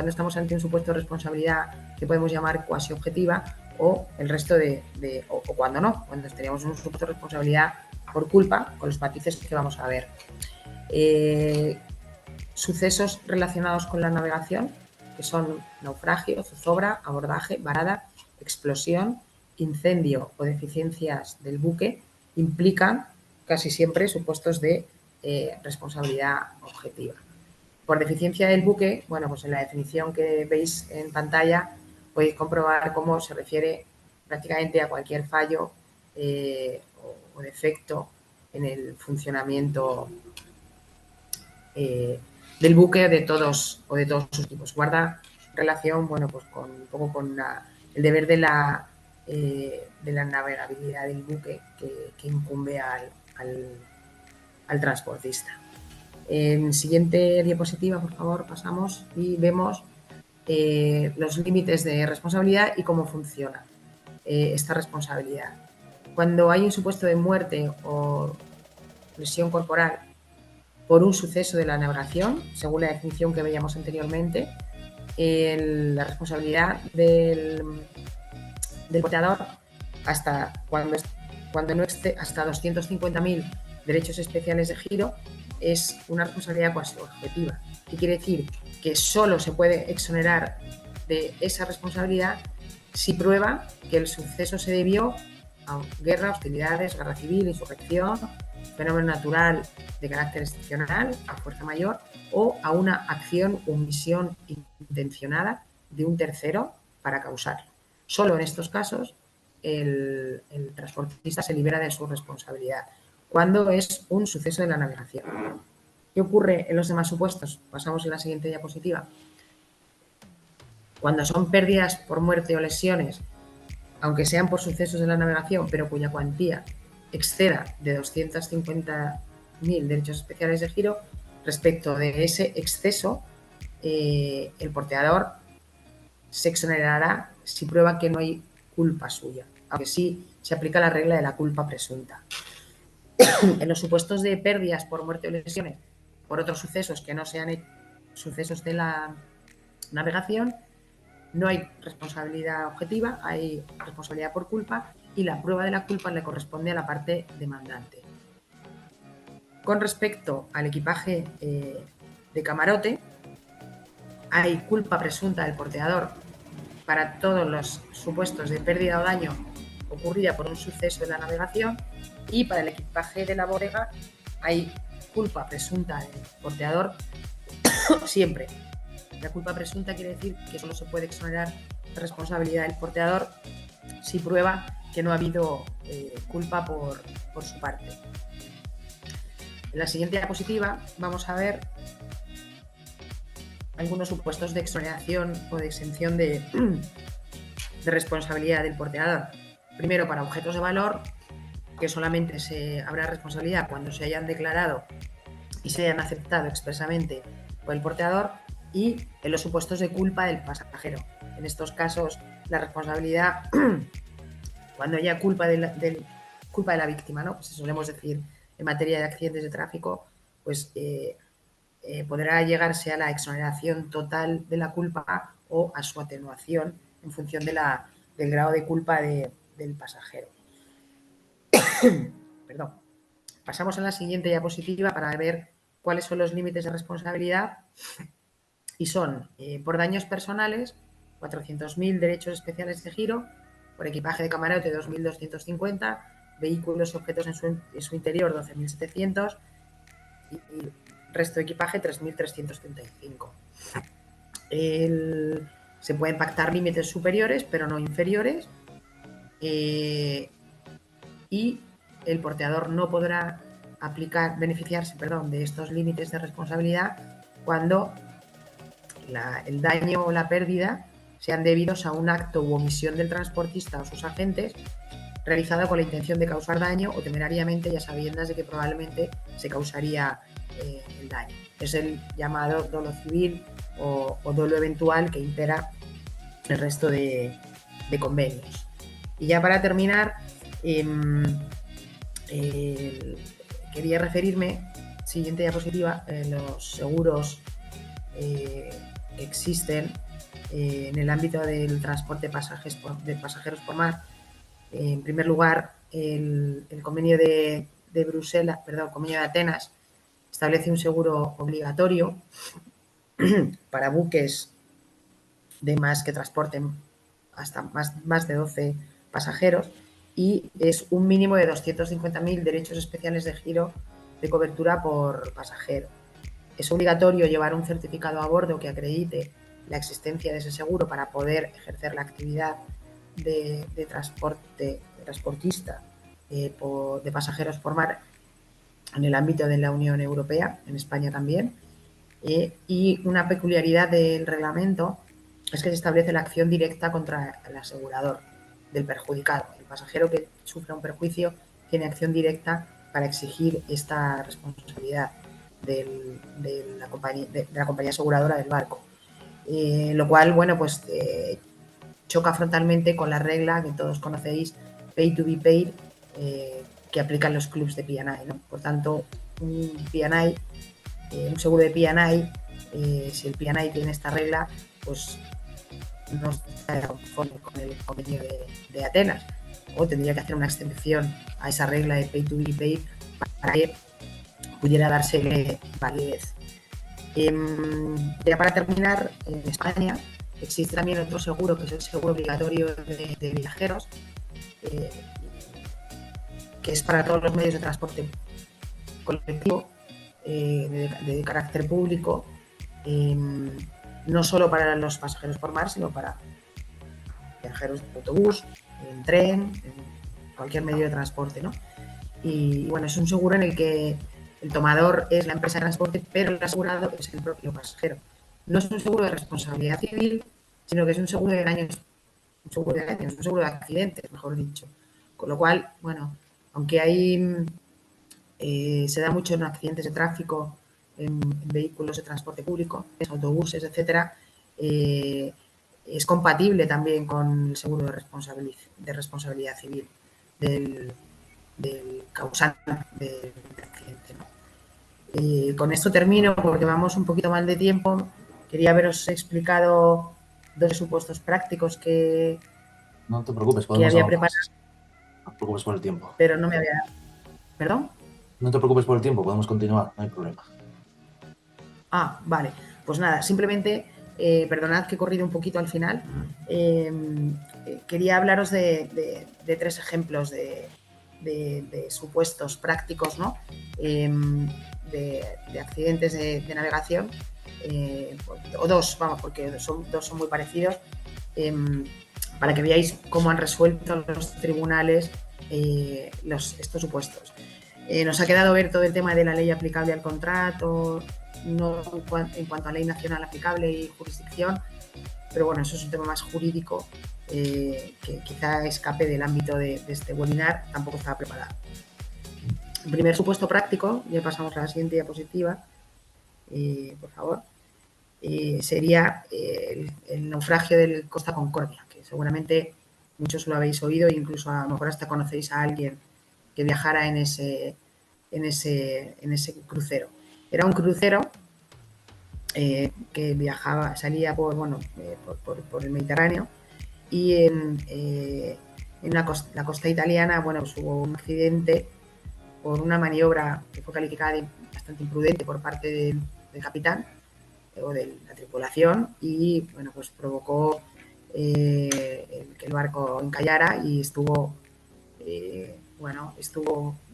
estamos ante un supuesto de responsabilidad que podemos llamar cuasi objetiva, o el resto o cuando no, cuando teníamos un supuesto de responsabilidad por culpa, con los matices que vamos a ver. Sucesos relacionados con la navegación, que son naufragio, zozobra, abordaje, varada, explosión, incendio o deficiencias del buque, implican casi siempre supuestos de responsabilidad objetiva. Por deficiencia del buque, bueno, pues en la definición que veis en pantalla podéis comprobar cómo se refiere prácticamente a cualquier fallo o defecto en el funcionamiento del buque de todos sus tipos. Guarda relación, bueno, pues un poco con el deber de la navegabilidad del buque que incumbe al transportista. En siguiente diapositiva, por favor, pasamos y vemos los límites de responsabilidad y cómo funciona esta responsabilidad. Cuando hay un supuesto de muerte o lesión corporal por un suceso de la navegación, según la definición que veíamos anteriormente, la responsabilidad del porteador hasta hasta 250.000 derechos especiales de giro es una responsabilidad cuasi objetiva. ¿Qué quiere decir? Que solo se puede exonerar de esa responsabilidad si prueba que el suceso se debió a guerra, hostilidades, guerra civil, insurrección, fenómeno natural de carácter excepcional, a fuerza mayor, o a una acción o omisión intencionada de un tercero para causarlo. Solo en estos casos el transportista se libera de su responsabilidad, cuando es un suceso de la navegación. ¿Qué ocurre en los demás supuestos? Pasamos a la siguiente diapositiva. Cuando son pérdidas por muerte o lesiones, aunque sean por sucesos de la navegación, pero cuya cuantía exceda de 250.000 derechos especiales de giro, respecto de ese exceso, el porteador se exonerará si prueba que no hay culpa suya, aunque sí se aplica la regla de la culpa presunta. En los supuestos de pérdidas por muerte o lesiones por otros sucesos que no sean sucesos de la navegación, no hay responsabilidad objetiva, hay responsabilidad por culpa, y la prueba de la culpa le corresponde a la parte demandante. Con respecto al equipaje de camarote, hay culpa presunta del porteador para todos los supuestos de pérdida o daño ocurrida por un suceso de la navegación, y para el equipaje de la bodega hay culpa presunta del porteador siempre. La culpa presunta quiere decir que solo se puede exonerar de responsabilidad del porteador si prueba que no ha habido culpa por su parte. En la siguiente diapositiva vamos a ver algunos supuestos de exoneración o de exención de responsabilidad del porteador. Primero, para objetos de valor, que solamente habrá responsabilidad cuando se hayan declarado y se hayan aceptado expresamente por el porteador, y en los supuestos de culpa del pasajero. En estos casos, la responsabilidad, cuando haya culpa de la víctima, ¿no? Pues solemos decir en materia de accidentes de tráfico, pues podrá llegarse a la exoneración total de la culpa o a su atenuación en función del grado de culpa del pasajero. Perdón. Pasamos a la siguiente diapositiva para ver cuáles son los límites de responsabilidad y son por daños personales 400.000 derechos especiales de giro, por equipaje de camarote 2.250, vehículos y objetos en su interior 12.700 y resto de equipaje 3.335. Se pueden pactar límites superiores pero no inferiores y el porteador no podrá beneficiarse de estos límites de responsabilidad cuando el daño o la pérdida sean debidos a un acto u omisión del transportista o sus agentes realizado con la intención de causar daño o temerariamente y a sabiendas de que probablemente se causaría el daño. Es el llamado dolo civil o dolo eventual que impera el resto de convenios. Y ya para terminar, quería referirme, siguiente diapositiva, los seguros que existen en el ámbito del transporte de pasajeros por mar. En primer lugar, el convenio de Bruselas, perdón, el convenio de Atenas establece un seguro obligatorio para buques que transporten hasta más de 12 pasajeros y es un mínimo de 250.000 derechos especiales de giro de cobertura por pasajero. Es obligatorio llevar un certificado a bordo que acredite la existencia de ese seguro para poder ejercer la actividad de transportista de pasajeros por mar en el ámbito de la Unión Europea, en España también. Y una peculiaridad del reglamento es que se establece la acción directa contra el asegurador del perjudicado. El pasajero que sufra un perjuicio tiene acción directa para exigir esta responsabilidad de la compañía aseguradora del barco. Lo cual, choca frontalmente con la regla que todos conocéis, pay to be paid, que aplican los clubs de P&I, ¿no? Por tanto, un seguro de P&I, si el P&I tiene esta regla, pues no está conforme con el convenio de Atenas, o tendría que hacer una extensión a esa regla de pay to be paid para que pudiera darse validez. Ya para terminar, en España existe también otro seguro, que es el seguro obligatorio de viajeros, que es para todos los medios de transporte colectivo de carácter público, no solo para los pasajeros por mar, sino para viajeros de autobús, en tren, en cualquier medio de transporte, ¿no? Y bueno, es un seguro en el que el tomador es la empresa de transporte, pero el asegurado es el propio pasajero. No es un seguro de responsabilidad civil, sino que es un seguro de daños, un seguro de accidentes, mejor dicho. Con lo cual, bueno, aunque se da mucho en accidentes de tráfico, en vehículos de transporte público, en autobuses, etcétera, es compatible también con el seguro de responsabilidad civil del causante del accidente, ¿no? Con esto termino porque vamos un poquito mal de tiempo. Quería haberos explicado dos supuestos prácticos que No te preocupes, había podemos avanzar. preparado. No te preocupes por el tiempo. Pero no me había... ¿Perdón? No te preocupes por el tiempo, podemos continuar, no hay problema. Ah, vale. Pues nada, simplemente, perdonad que he corrido un poquito al final. Quería hablaros de tres ejemplos de supuestos prácticos, ¿no? De accidentes de navegación, o dos, vamos, porque dos son muy parecidos, para que veáis cómo han resuelto los tribunales estos supuestos. Nos ha quedado ver todo el tema de la ley aplicable al contrato, no en cuanto a ley nacional aplicable y jurisdicción, pero bueno, eso es un tema más jurídico que quizá escape del ámbito de este webinar, tampoco estaba preparado. El primer supuesto práctico, ya pasamos a la siguiente diapositiva, por favor, sería el naufragio del Costa Concordia, que seguramente muchos lo habéis oído e incluso a lo mejor hasta conocéis a alguien que viajara en ese crucero. Era un crucero que salía por el Mediterráneo, y en la costa italiana, bueno, pues hubo un accidente por una maniobra que fue calificada de bastante imprudente por parte del capitán o de la tripulación, y bueno, pues provocó que el barco encallara y estuvo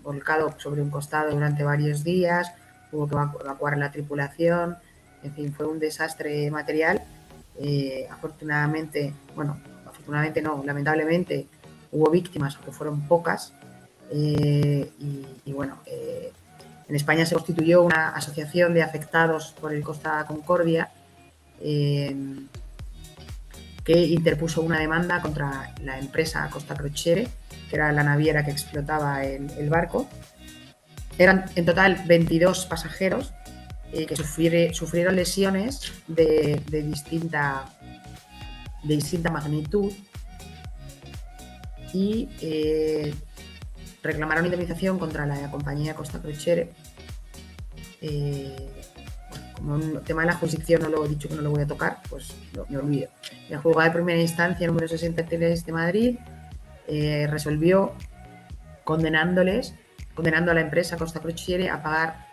volcado sobre un costado durante varios días. Hubo que evacuar la tripulación. En fin, fue un desastre material. Afortunadamente no, lamentablemente hubo víctimas, aunque fueron pocas. En España se constituyó una asociación de afectados por el Costa Concordia, que interpuso una demanda contra la empresa Costa Crociere, que era la naviera que explotaba el barco. Eran en total 22 pasajeros que sufrieron lesiones de distinta magnitud, y reclamaron indemnización contra la compañía Costa Crociere. Como un tema de la jurisdicción no lo he dicho, que no lo voy a tocar, pues me olvido. El juzgado de primera instancia número 63 de Madrid resolvió condenando a la empresa Costa Crociere a pagar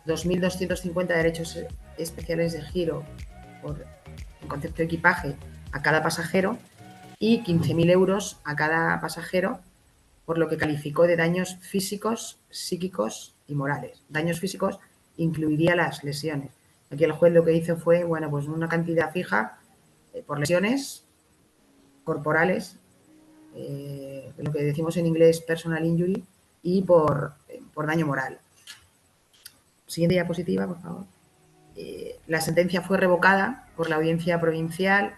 2.250 derechos especiales de giro en concepto de equipaje a cada pasajero y 15.000 euros a cada pasajero por lo que calificó de daños físicos, psíquicos y morales. Daños físicos incluiría las lesiones. Aquí el juez lo que hizo fue, bueno, pues una cantidad fija por lesiones corporales, lo que decimos en inglés personal injury, y por daño moral. Siguiente diapositiva, por favor. La sentencia fue revocada por la Audiencia Provincial,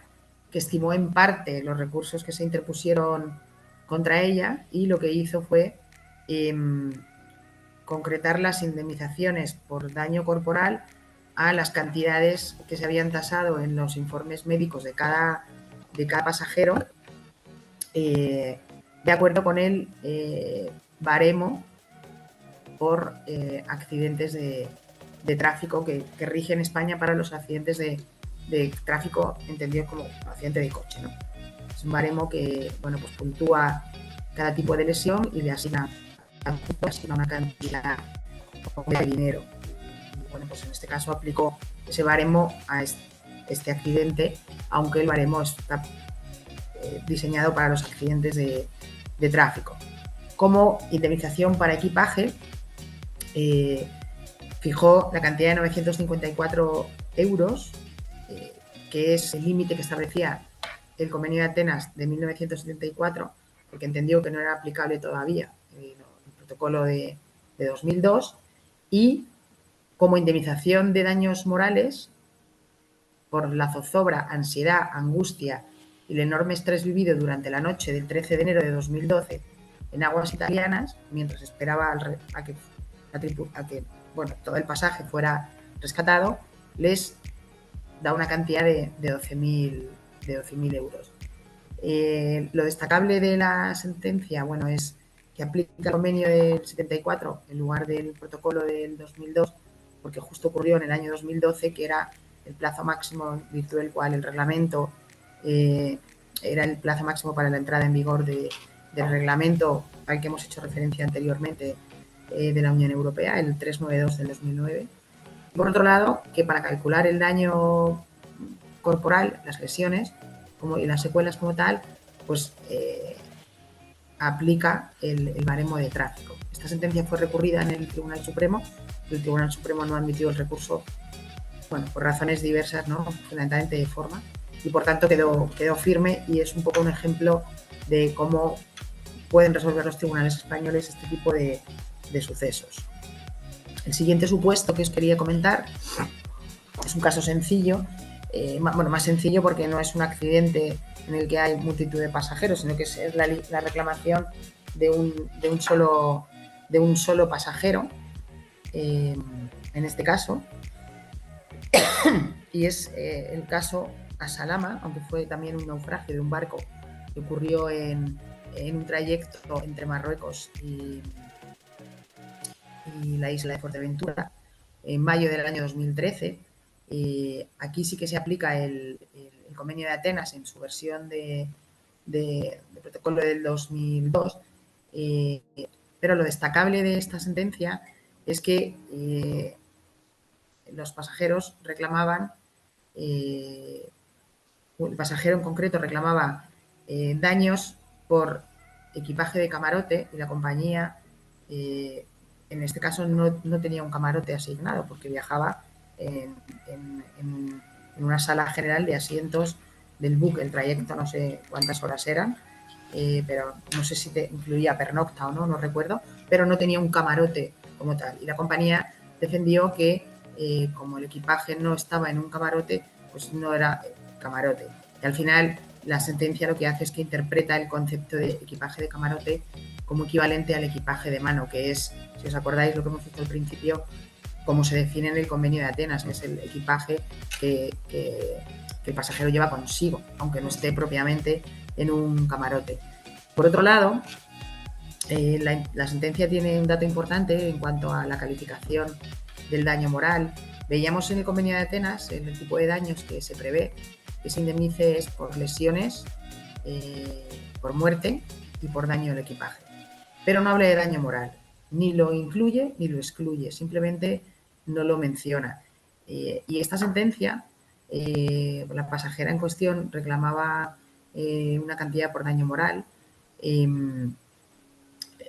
que estimó en parte los recursos que se interpusieron contra ella, y lo que hizo fue concretar las indemnizaciones por daño corporal a las cantidades que se habían tasado en los informes médicos de cada pasajero, de acuerdo con el baremo por accidentes de tráfico que rige en España para los accidentes de tráfico entendido como accidente de coche, ¿no? Es un baremo que, bueno, pues puntúa cada tipo de lesión y le asigna una cantidad de dinero. Y, bueno, pues en este caso aplicó ese baremo a este accidente, aunque el baremo está diseñado para los accidentes de tráfico. Como indemnización para equipaje, fijó la cantidad de 954 euros, que es el límite que establecía el Convenio de Atenas de 1974, porque entendió que no era aplicable todavía el protocolo de 2002, y como indemnización de daños morales por la zozobra, ansiedad, angustia y el enorme estrés vivido durante la noche del 13 de enero de 2012 en aguas italianas, mientras esperaba a que todo el pasaje fuera rescatado, les da una cantidad de 12.000 euros. Lo destacable de la sentencia, bueno, es que aplica el convenio del 74 en lugar del protocolo del 2002, porque justo ocurrió en el año 2012, que era el plazo máximo en virtud del cual el reglamento era el plazo máximo para la entrada en vigor del reglamento al que hemos hecho referencia anteriormente de la Unión Europea, el 392 del 2009. Por otro lado, que para calcular el daño corporal, las lesiones y las secuelas como tal, pues aplica el baremo de tráfico. Esta sentencia fue recurrida en el Tribunal Supremo. El Tribunal Supremo no admitió el recurso, bueno, por razones diversas, ¿no? Fundamentalmente de forma, y por tanto quedó firme, y es un poco un ejemplo de cómo pueden resolver los tribunales españoles este tipo de sucesos. El siguiente supuesto que os quería comentar es un caso sencillo, más sencillo porque no es un accidente en el que hay multitud de pasajeros, sino que es la reclamación de un solo pasajero, en este caso, y es el caso Asalama, aunque fue también un naufragio de un barco que ocurrió en un trayecto entre Marruecos y la isla de Fuerteventura. en mayo del año 2013. Aquí sí que se aplica el convenio de Atenas en su versión de protocolo del 2002, pero lo destacable de esta sentencia es que los pasajeros reclamaban, el pasajero en concreto reclamaba daños por equipaje de camarote y la compañía, en este caso, no tenía un camarote asignado porque viajaba en una sala general de asientos del buque. El trayecto no sé cuántas horas eran, pero no sé si te incluía pernocta o no, no recuerdo, pero no tenía un camarote como tal. Y la compañía defendió que como el equipaje no estaba en un camarote, pues no era camarote. Y al final la sentencia lo que hace es que interpreta el concepto de equipaje de camarote como equivalente al equipaje de mano, que es, si os acordáis lo que hemos visto al principio, como se define en el convenio de Atenas, que es el equipaje que el pasajero lleva consigo, aunque no esté propiamente en un camarote. Por otro lado, la sentencia tiene un dato importante en cuanto a la calificación del daño moral. Veíamos en el convenio de Atenas el tipo de daños que se prevé que se indemnice es por lesiones, por muerte y por daño al equipaje. Pero no habla de daño moral, ni lo incluye ni lo excluye, simplemente no lo menciona. Y esta sentencia, la pasajera en cuestión reclamaba una cantidad por daño moral.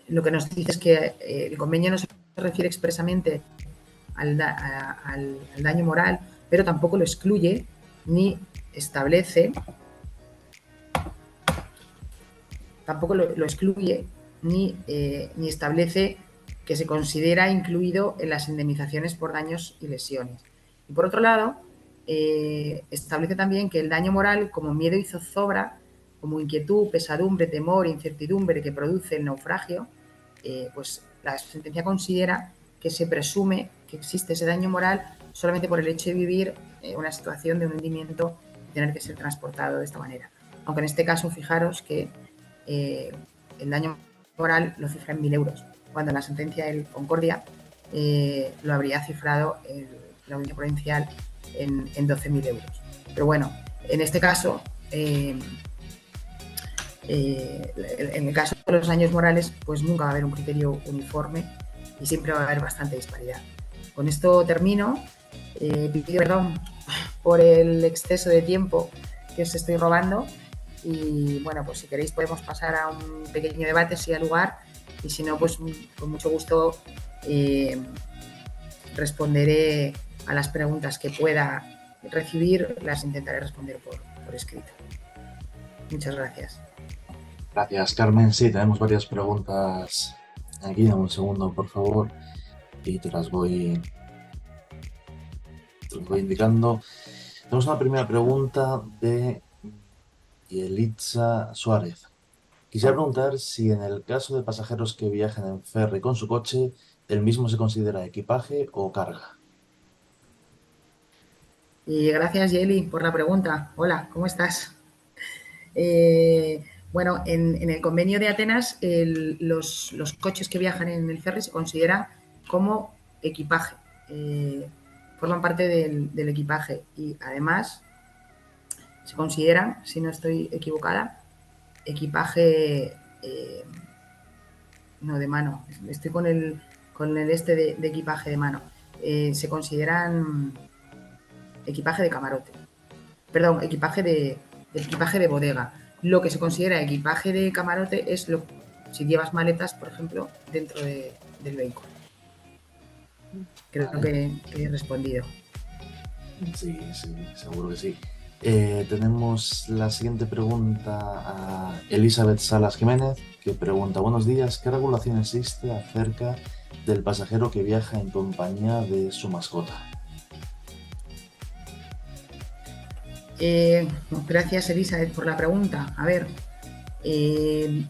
Lo que nos dice es que el convenio no se refiere expresamente al daño moral, pero tampoco lo excluye ni establece, tampoco lo excluye ni establece que se considera incluido en las indemnizaciones por daños y lesiones. Y por otro lado, establece también que el daño moral, como miedo y zozobra, como inquietud, pesadumbre, temor, incertidumbre que produce el naufragio, pues la sentencia considera que se presume que existe ese daño moral solamente por el hecho de vivir una situación de un hundimiento y tener que ser transportado de esta manera. Aunque en este caso, fijaros que el daño moral lo cifra en 1.000 euros, cuando en la sentencia del Concordia lo habría cifrado la Audiencia Provincial en 12.000 euros. Pero bueno, en este caso, en el caso de los daños morales, pues nunca va a haber un criterio uniforme y siempre va a haber bastante disparidad. Con esto termino. Pido perdón por el exceso de tiempo que os estoy robando y bueno, pues si queréis podemos pasar a un pequeño debate si hay lugar y si no, pues con mucho gusto responderé a las preguntas que pueda recibir, las intentaré responder por escrito. Muchas gracias. Gracias, Carmen. Sí, tenemos varias preguntas aquí. Dame un segundo, por favor, y te las voy indicando. Tenemos una primera pregunta de Yelitza Suárez. Quisiera preguntar si en el caso de pasajeros que viajan en ferry con su coche, el mismo se considera equipaje o carga. Y gracias, Yeli, por la pregunta. Hola, ¿cómo estás? Bueno, en el convenio de Atenas, los coches que viajan en el ferry se consideran como equipaje, forman parte del equipaje y además se consideran, si no estoy equivocada, equipaje no de mano, estoy con el este de equipaje de mano, se consideran equipaje de camarote, perdón, equipaje de bodega. Lo que se considera equipaje de camarote es si llevas maletas, por ejemplo, dentro del vehículo. Creo que he respondido. Sí, seguro que sí. Tenemos la siguiente pregunta a Elizabeth Salas Jiménez, que pregunta: buenos días, ¿qué regulación existe acerca del pasajero que viaja en compañía de su mascota? Gracias, Elizabeth, por la pregunta. A ver,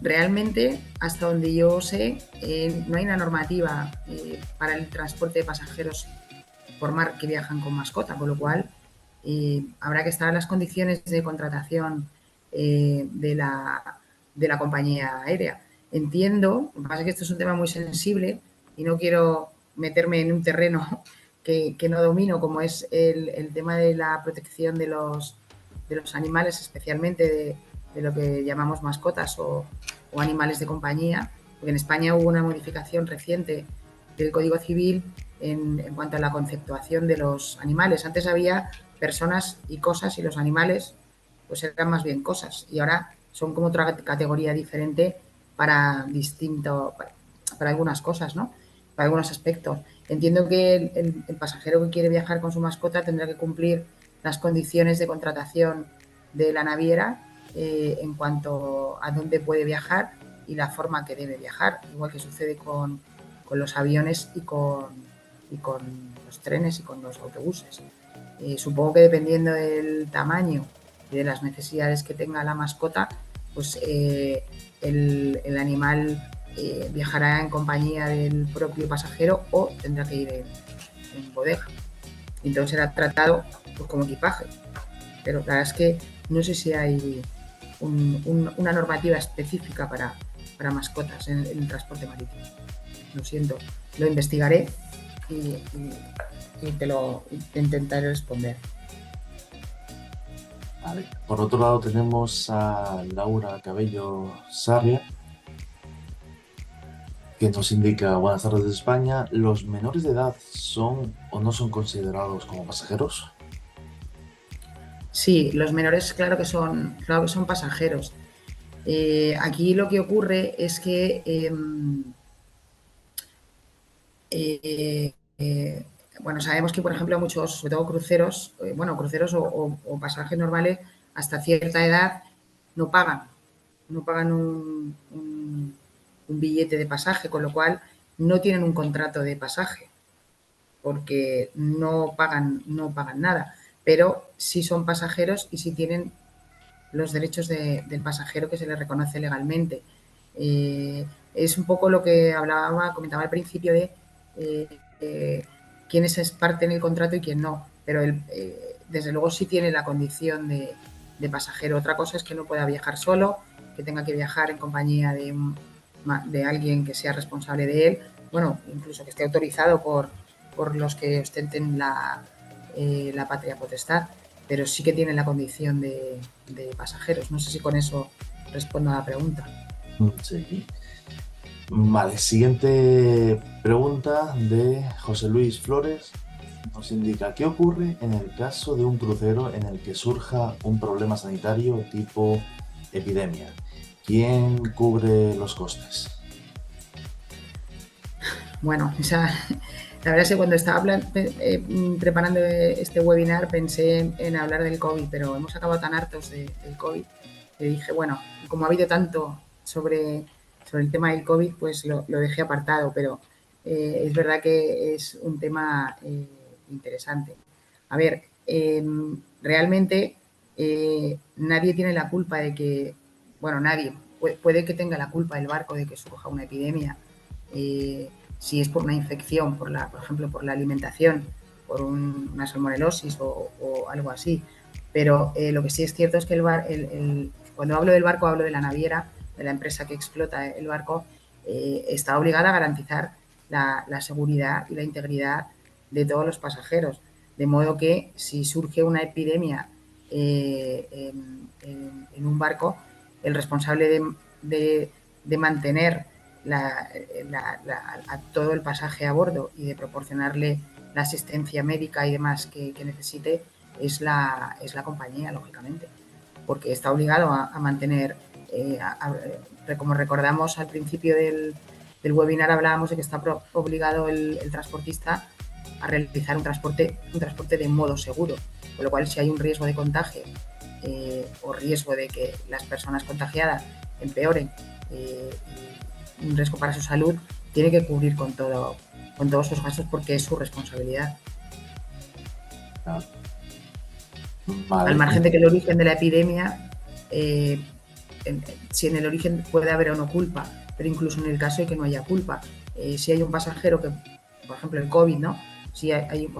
realmente, hasta donde yo sé, no hay una normativa para el transporte de pasajeros por mar que viajan con mascota, con lo cual habrá que estar en las condiciones de contratación de la compañía aérea. Entiendo, lo que pasa es que esto es un tema muy sensible y no quiero meterme en un terreno que no domino, como es el tema de la protección de los animales, especialmente de lo que llamamos mascotas o animales de compañía, porque en España hubo una modificación reciente del Código Civil en cuanto a la conceptuación de los animales. Antes había personas y cosas y los animales pues eran más bien cosas y ahora son como otra categoría diferente para para algunas cosas, ¿no? Para algunos aspectos. Entiendo que el pasajero que quiere viajar con su mascota tendrá que cumplir las condiciones de contratación de la naviera en cuanto a dónde puede viajar y la forma que debe viajar, igual que sucede con los aviones y con los trenes y con los autobuses. Supongo que dependiendo del tamaño y de las necesidades que tenga la mascota, pues el animal viajará en compañía del propio pasajero o tendrá que ir en bodega. Entonces será tratado pues, como equipaje. Pero la verdad es que no sé si hay una normativa específica para mascotas en el transporte marítimo. Lo siento, lo investigaré y te intentaré responder. Vale. Por otro lado tenemos a Laura Cabello Sarria, que nos indica: buenas tardes de España, ¿los menores de edad son o no son considerados como pasajeros? Sí, los menores claro que son pasajeros. Aquí lo que ocurre es que bueno, sabemos que, por ejemplo, muchos, sobre todo cruceros, cruceros o pasajes normales, hasta cierta edad no pagan un billete de pasaje, con lo cual no tienen un contrato de pasaje, porque no pagan nada, pero sí son pasajeros y sí tienen los derechos del pasajero que se les reconoce legalmente. Es un poco lo que comentaba al principio de quién es parte en el contrato y quién no, pero desde luego sí tiene la condición de pasajero. Otra cosa es que no pueda viajar solo, que tenga que viajar en compañía de alguien que sea responsable de él, bueno, incluso que esté autorizado por los que ostenten la patria potestad, pero sí que tienen la condición de pasajeros. No sé si con eso respondo a la pregunta. Sí. Vale, siguiente pregunta de José Luis Flores. Nos indica: ¿qué ocurre en el caso de un crucero en el que surja un problema sanitario tipo epidemia? ¿Quién cubre los costes? Bueno, la verdad es que cuando estaba preparando este webinar pensé en hablar del COVID, pero hemos acabado tan hartos del COVID que dije, bueno, como ha habido tanto sobre el tema del COVID, pues lo dejé apartado, pero es verdad que es un tema interesante. A ver, realmente nadie tiene la culpa de que, bueno, nadie, puede que tenga la culpa el barco de que surja una epidemia, si es por una infección, por ejemplo, por la alimentación, por una salmonelosis o algo así. Pero lo que sí es cierto es que cuando hablo del barco, hablo de la naviera, de la empresa que explota el barco, está obligada a garantizar la seguridad y la integridad de todos los pasajeros. De modo que si surge una epidemia en un barco, el responsable de mantener a todo el pasaje a bordo y de proporcionarle la asistencia médica y demás que necesite es la compañía, lógicamente, porque está obligado a mantener, como recordamos al principio del webinar, hablábamos de que está obligado el transportista a realizar un transporte de modo seguro, con lo cual si hay un riesgo de contagio o riesgo de que las personas contagiadas empeoren, un riesgo para su salud, tiene que cubrir con todos sus gastos porque es su responsabilidad. Claro. Vale. Al margen de que el origen de la epidemia, si en el origen puede haber o no culpa, pero incluso en el caso de que no haya culpa, si hay un pasajero que, por ejemplo, el COVID, ¿no?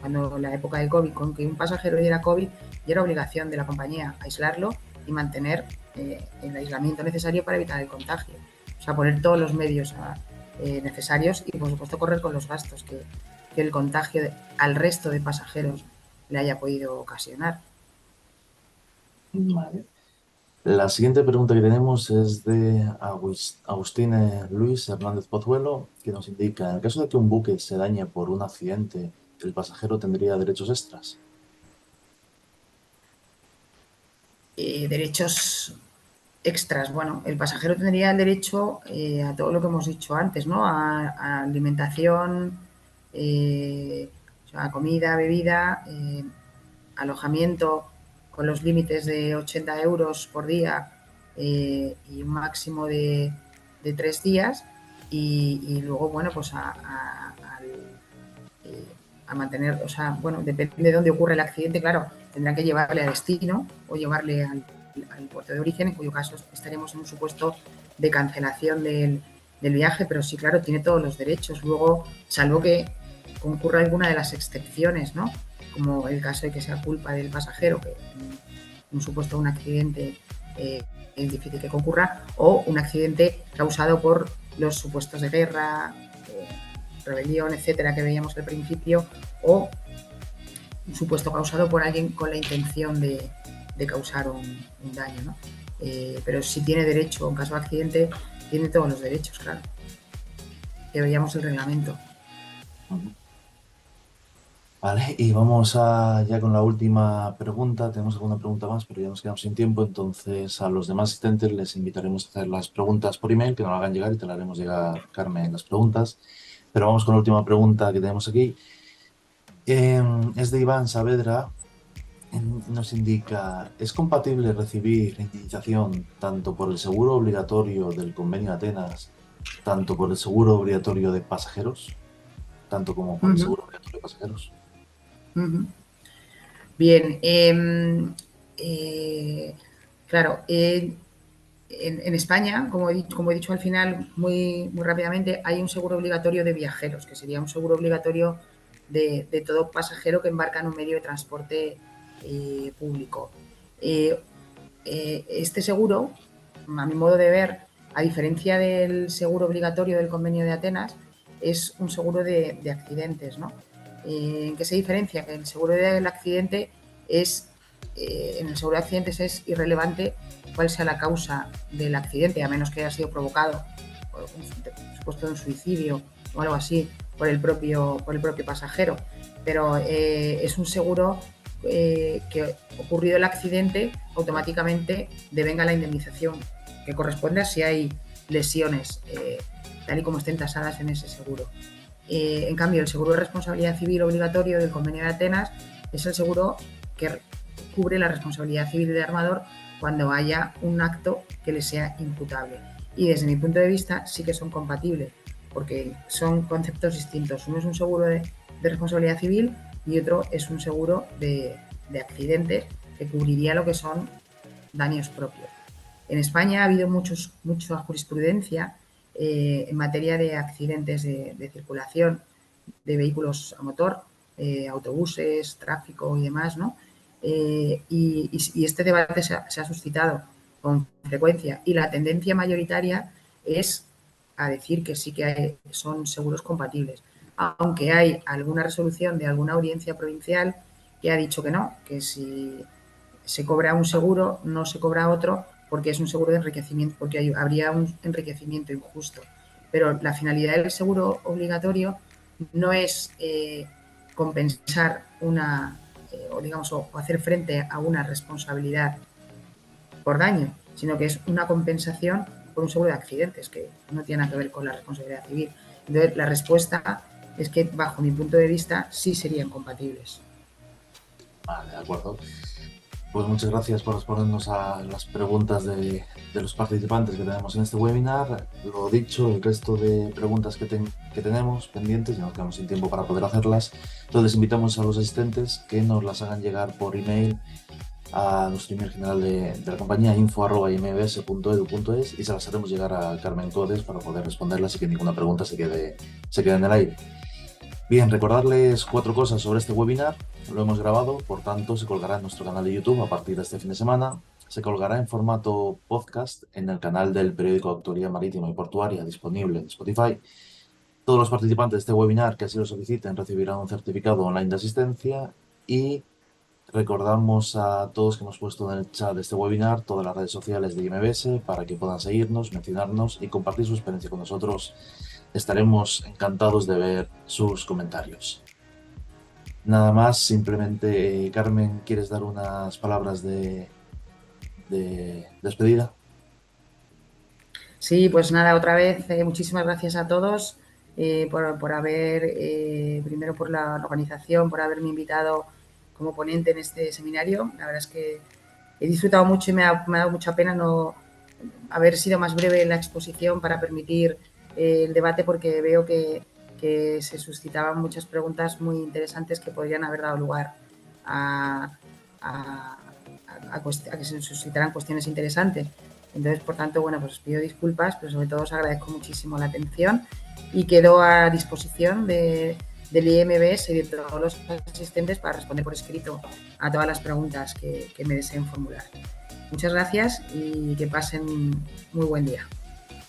Cuando la época del COVID, con que un pasajero diera COVID, ya era obligación de la compañía aislarlo y mantener el aislamiento necesario para evitar el contagio. O sea, poner todos los medios necesarios y, por supuesto, correr con los gastos que el contagio al resto de pasajeros le haya podido ocasionar. Vale. La siguiente pregunta que tenemos es de Agustín Luis Hernández Pozuelo, que nos indica, en el caso de que un buque se dañe por un accidente, ¿el pasajero tendría derechos extras? Derechos extras. Bueno, el pasajero tendría el derecho a todo lo que hemos dicho antes, ¿no? A alimentación, a comida, bebida, alojamiento con los límites de 80 euros por día y un máximo de 3 días. Y luego, bueno, pues a mantener, o sea, bueno, depende de dónde ocurre el accidente, claro, tendrán que llevarle a destino o llevarle al puerto de origen, en cuyo caso estaríamos en un supuesto de cancelación del viaje, pero sí, claro, tiene todos los derechos. Luego, salvo que concurra alguna de las excepciones, ¿no? Como el caso de que sea culpa del pasajero, que un supuesto un accidente es difícil que concurra, o un accidente causado por los supuestos de guerra, rebelión, etcétera, que veíamos al principio, o un supuesto causado por alguien con la intención de causar un daño, ¿no? Pero si tiene derecho, en caso de accidente, tiene todos los derechos, claro. Que veíamos el reglamento. Vale, y vamos ya con la última pregunta. Tenemos alguna pregunta más, pero ya nos quedamos sin tiempo. Entonces, a los demás asistentes les invitaremos a hacer las preguntas por email, que nos lo hagan llegar y te las haremos llegar, Carmen, las preguntas. Pero vamos con la última pregunta que tenemos aquí. Es de Iván Saavedra. Nos indica, ¿es compatible recibir indemnización tanto por el seguro obligatorio del Convenio de Atenas, tanto por el seguro obligatorio de pasajeros, tanto como por el seguro obligatorio de pasajeros? Bien, claro, en España, como he dicho al final muy rápidamente, hay un seguro obligatorio de viajeros, que sería un seguro obligatorio de todo pasajero que embarca en un medio de transporte público. Este seguro, a mi modo de ver, a diferencia del seguro obligatorio del Convenio de Atenas, es un seguro de accidentes, ¿no? ¿En qué se diferencia? Que el seguro del accidente en el seguro de accidentes es irrelevante cuál sea la causa del accidente, a menos que haya sido provocado por supuesto un suicidio o algo así por el propio pasajero. Pero es un seguro que, ocurrido el accidente, automáticamente devenga la indemnización que corresponde si hay lesiones, tal y como estén tasadas en ese seguro. En cambio, el seguro de responsabilidad civil obligatorio del Convenio de Atenas es el seguro que cubre la responsabilidad civil del armador cuando haya un acto que le sea imputable. Y desde mi punto de vista sí que son compatibles, porque son conceptos distintos. Uno es un seguro de responsabilidad civil y otro es un seguro de accidentes que cubriría lo que son daños propios. En España ha habido mucha jurisprudencia en materia de accidentes de circulación de vehículos a motor, autobuses, tráfico y demás, ¿no? Y este debate se ha suscitado con frecuencia y la tendencia mayoritaria es a decir que sí que son seguros compatibles, aunque hay alguna resolución de alguna audiencia provincial que ha dicho que no, que si se cobra un seguro no se cobra otro porque es un seguro de enriquecimiento, porque habría un enriquecimiento injusto. Pero la finalidad del seguro obligatorio no es compensar o hacer frente a una responsabilidad por daño, sino que es una compensación por un seguro de accidentes, que no tiene nada que ver con la responsabilidad civil. Entonces, la respuesta es que, bajo mi punto de vista, sí serían compatibles. Vale, de acuerdo. Pues muchas gracias por respondernos a las preguntas de los participantes que tenemos en este webinar. Lo dicho, el resto de preguntas que tenemos pendientes, ya nos quedamos sin tiempo para poder hacerlas. Entonces invitamos a los asistentes que nos las hagan llegar por email a nuestro email general de la compañía, info@imbs.edu.es, y se las haremos llegar a Carmen Codes para poder responderlas y que ninguna pregunta se quede en el aire. Bien, recordarles 4 cosas sobre este webinar. Lo hemos grabado, por tanto se colgará en nuestro canal de YouTube a partir de este fin de semana. Se colgará en formato podcast en el canal del periódico Autoridad Marítima y Portuaria, disponible en Spotify. Todos los participantes de este webinar que así lo soliciten recibirán un certificado online de asistencia y recordamos a todos que hemos puesto en el chat de este webinar todas las redes sociales de IMBS para que puedan seguirnos, mencionarnos y compartir su experiencia con nosotros. Estaremos encantados de ver sus comentarios. Nada más, simplemente, Carmen, ¿quieres dar unas palabras de despedida? Sí, pues nada, otra vez muchísimas gracias a todos por haber, primero por la organización, por haberme invitado como ponente en este seminario. La verdad es que he disfrutado mucho y me ha dado mucha pena no haber sido más breve en la exposición para permitir el debate, porque veo que se suscitaban muchas preguntas muy interesantes que podrían haber dado lugar a que se suscitaran cuestiones interesantes. Entonces, por tanto, bueno, pues os pido disculpas, pero sobre todo os agradezco muchísimo la atención y quedo a disposición del IMBS y de todos los asistentes para responder por escrito a todas las preguntas que me deseen formular. Muchas gracias y que pasen muy buen día.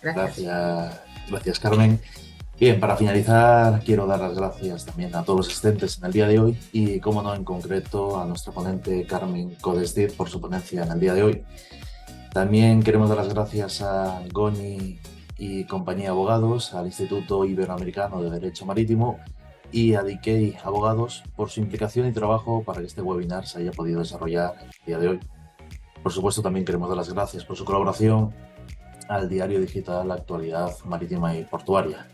Gracias. Gracias, Carmen. Bien, para finalizar, quiero dar las gracias también a todos los asistentes en el día de hoy y, como no, en concreto a nuestra ponente Carmen Codestir por su ponencia en el día de hoy. También queremos dar las gracias a Goni y compañía abogados, al Instituto Iberoamericano de Derecho Marítimo y a DK Abogados por su implicación y trabajo para que este webinar se haya podido desarrollar el día de hoy. Por supuesto, también queremos dar las gracias por su colaboración al diario digital Actualidad Marítima y Portuaria.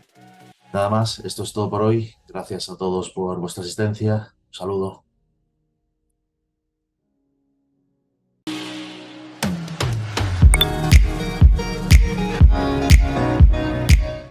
Nada más, esto es todo por hoy. Gracias a todos por vuestra asistencia. Un saludo.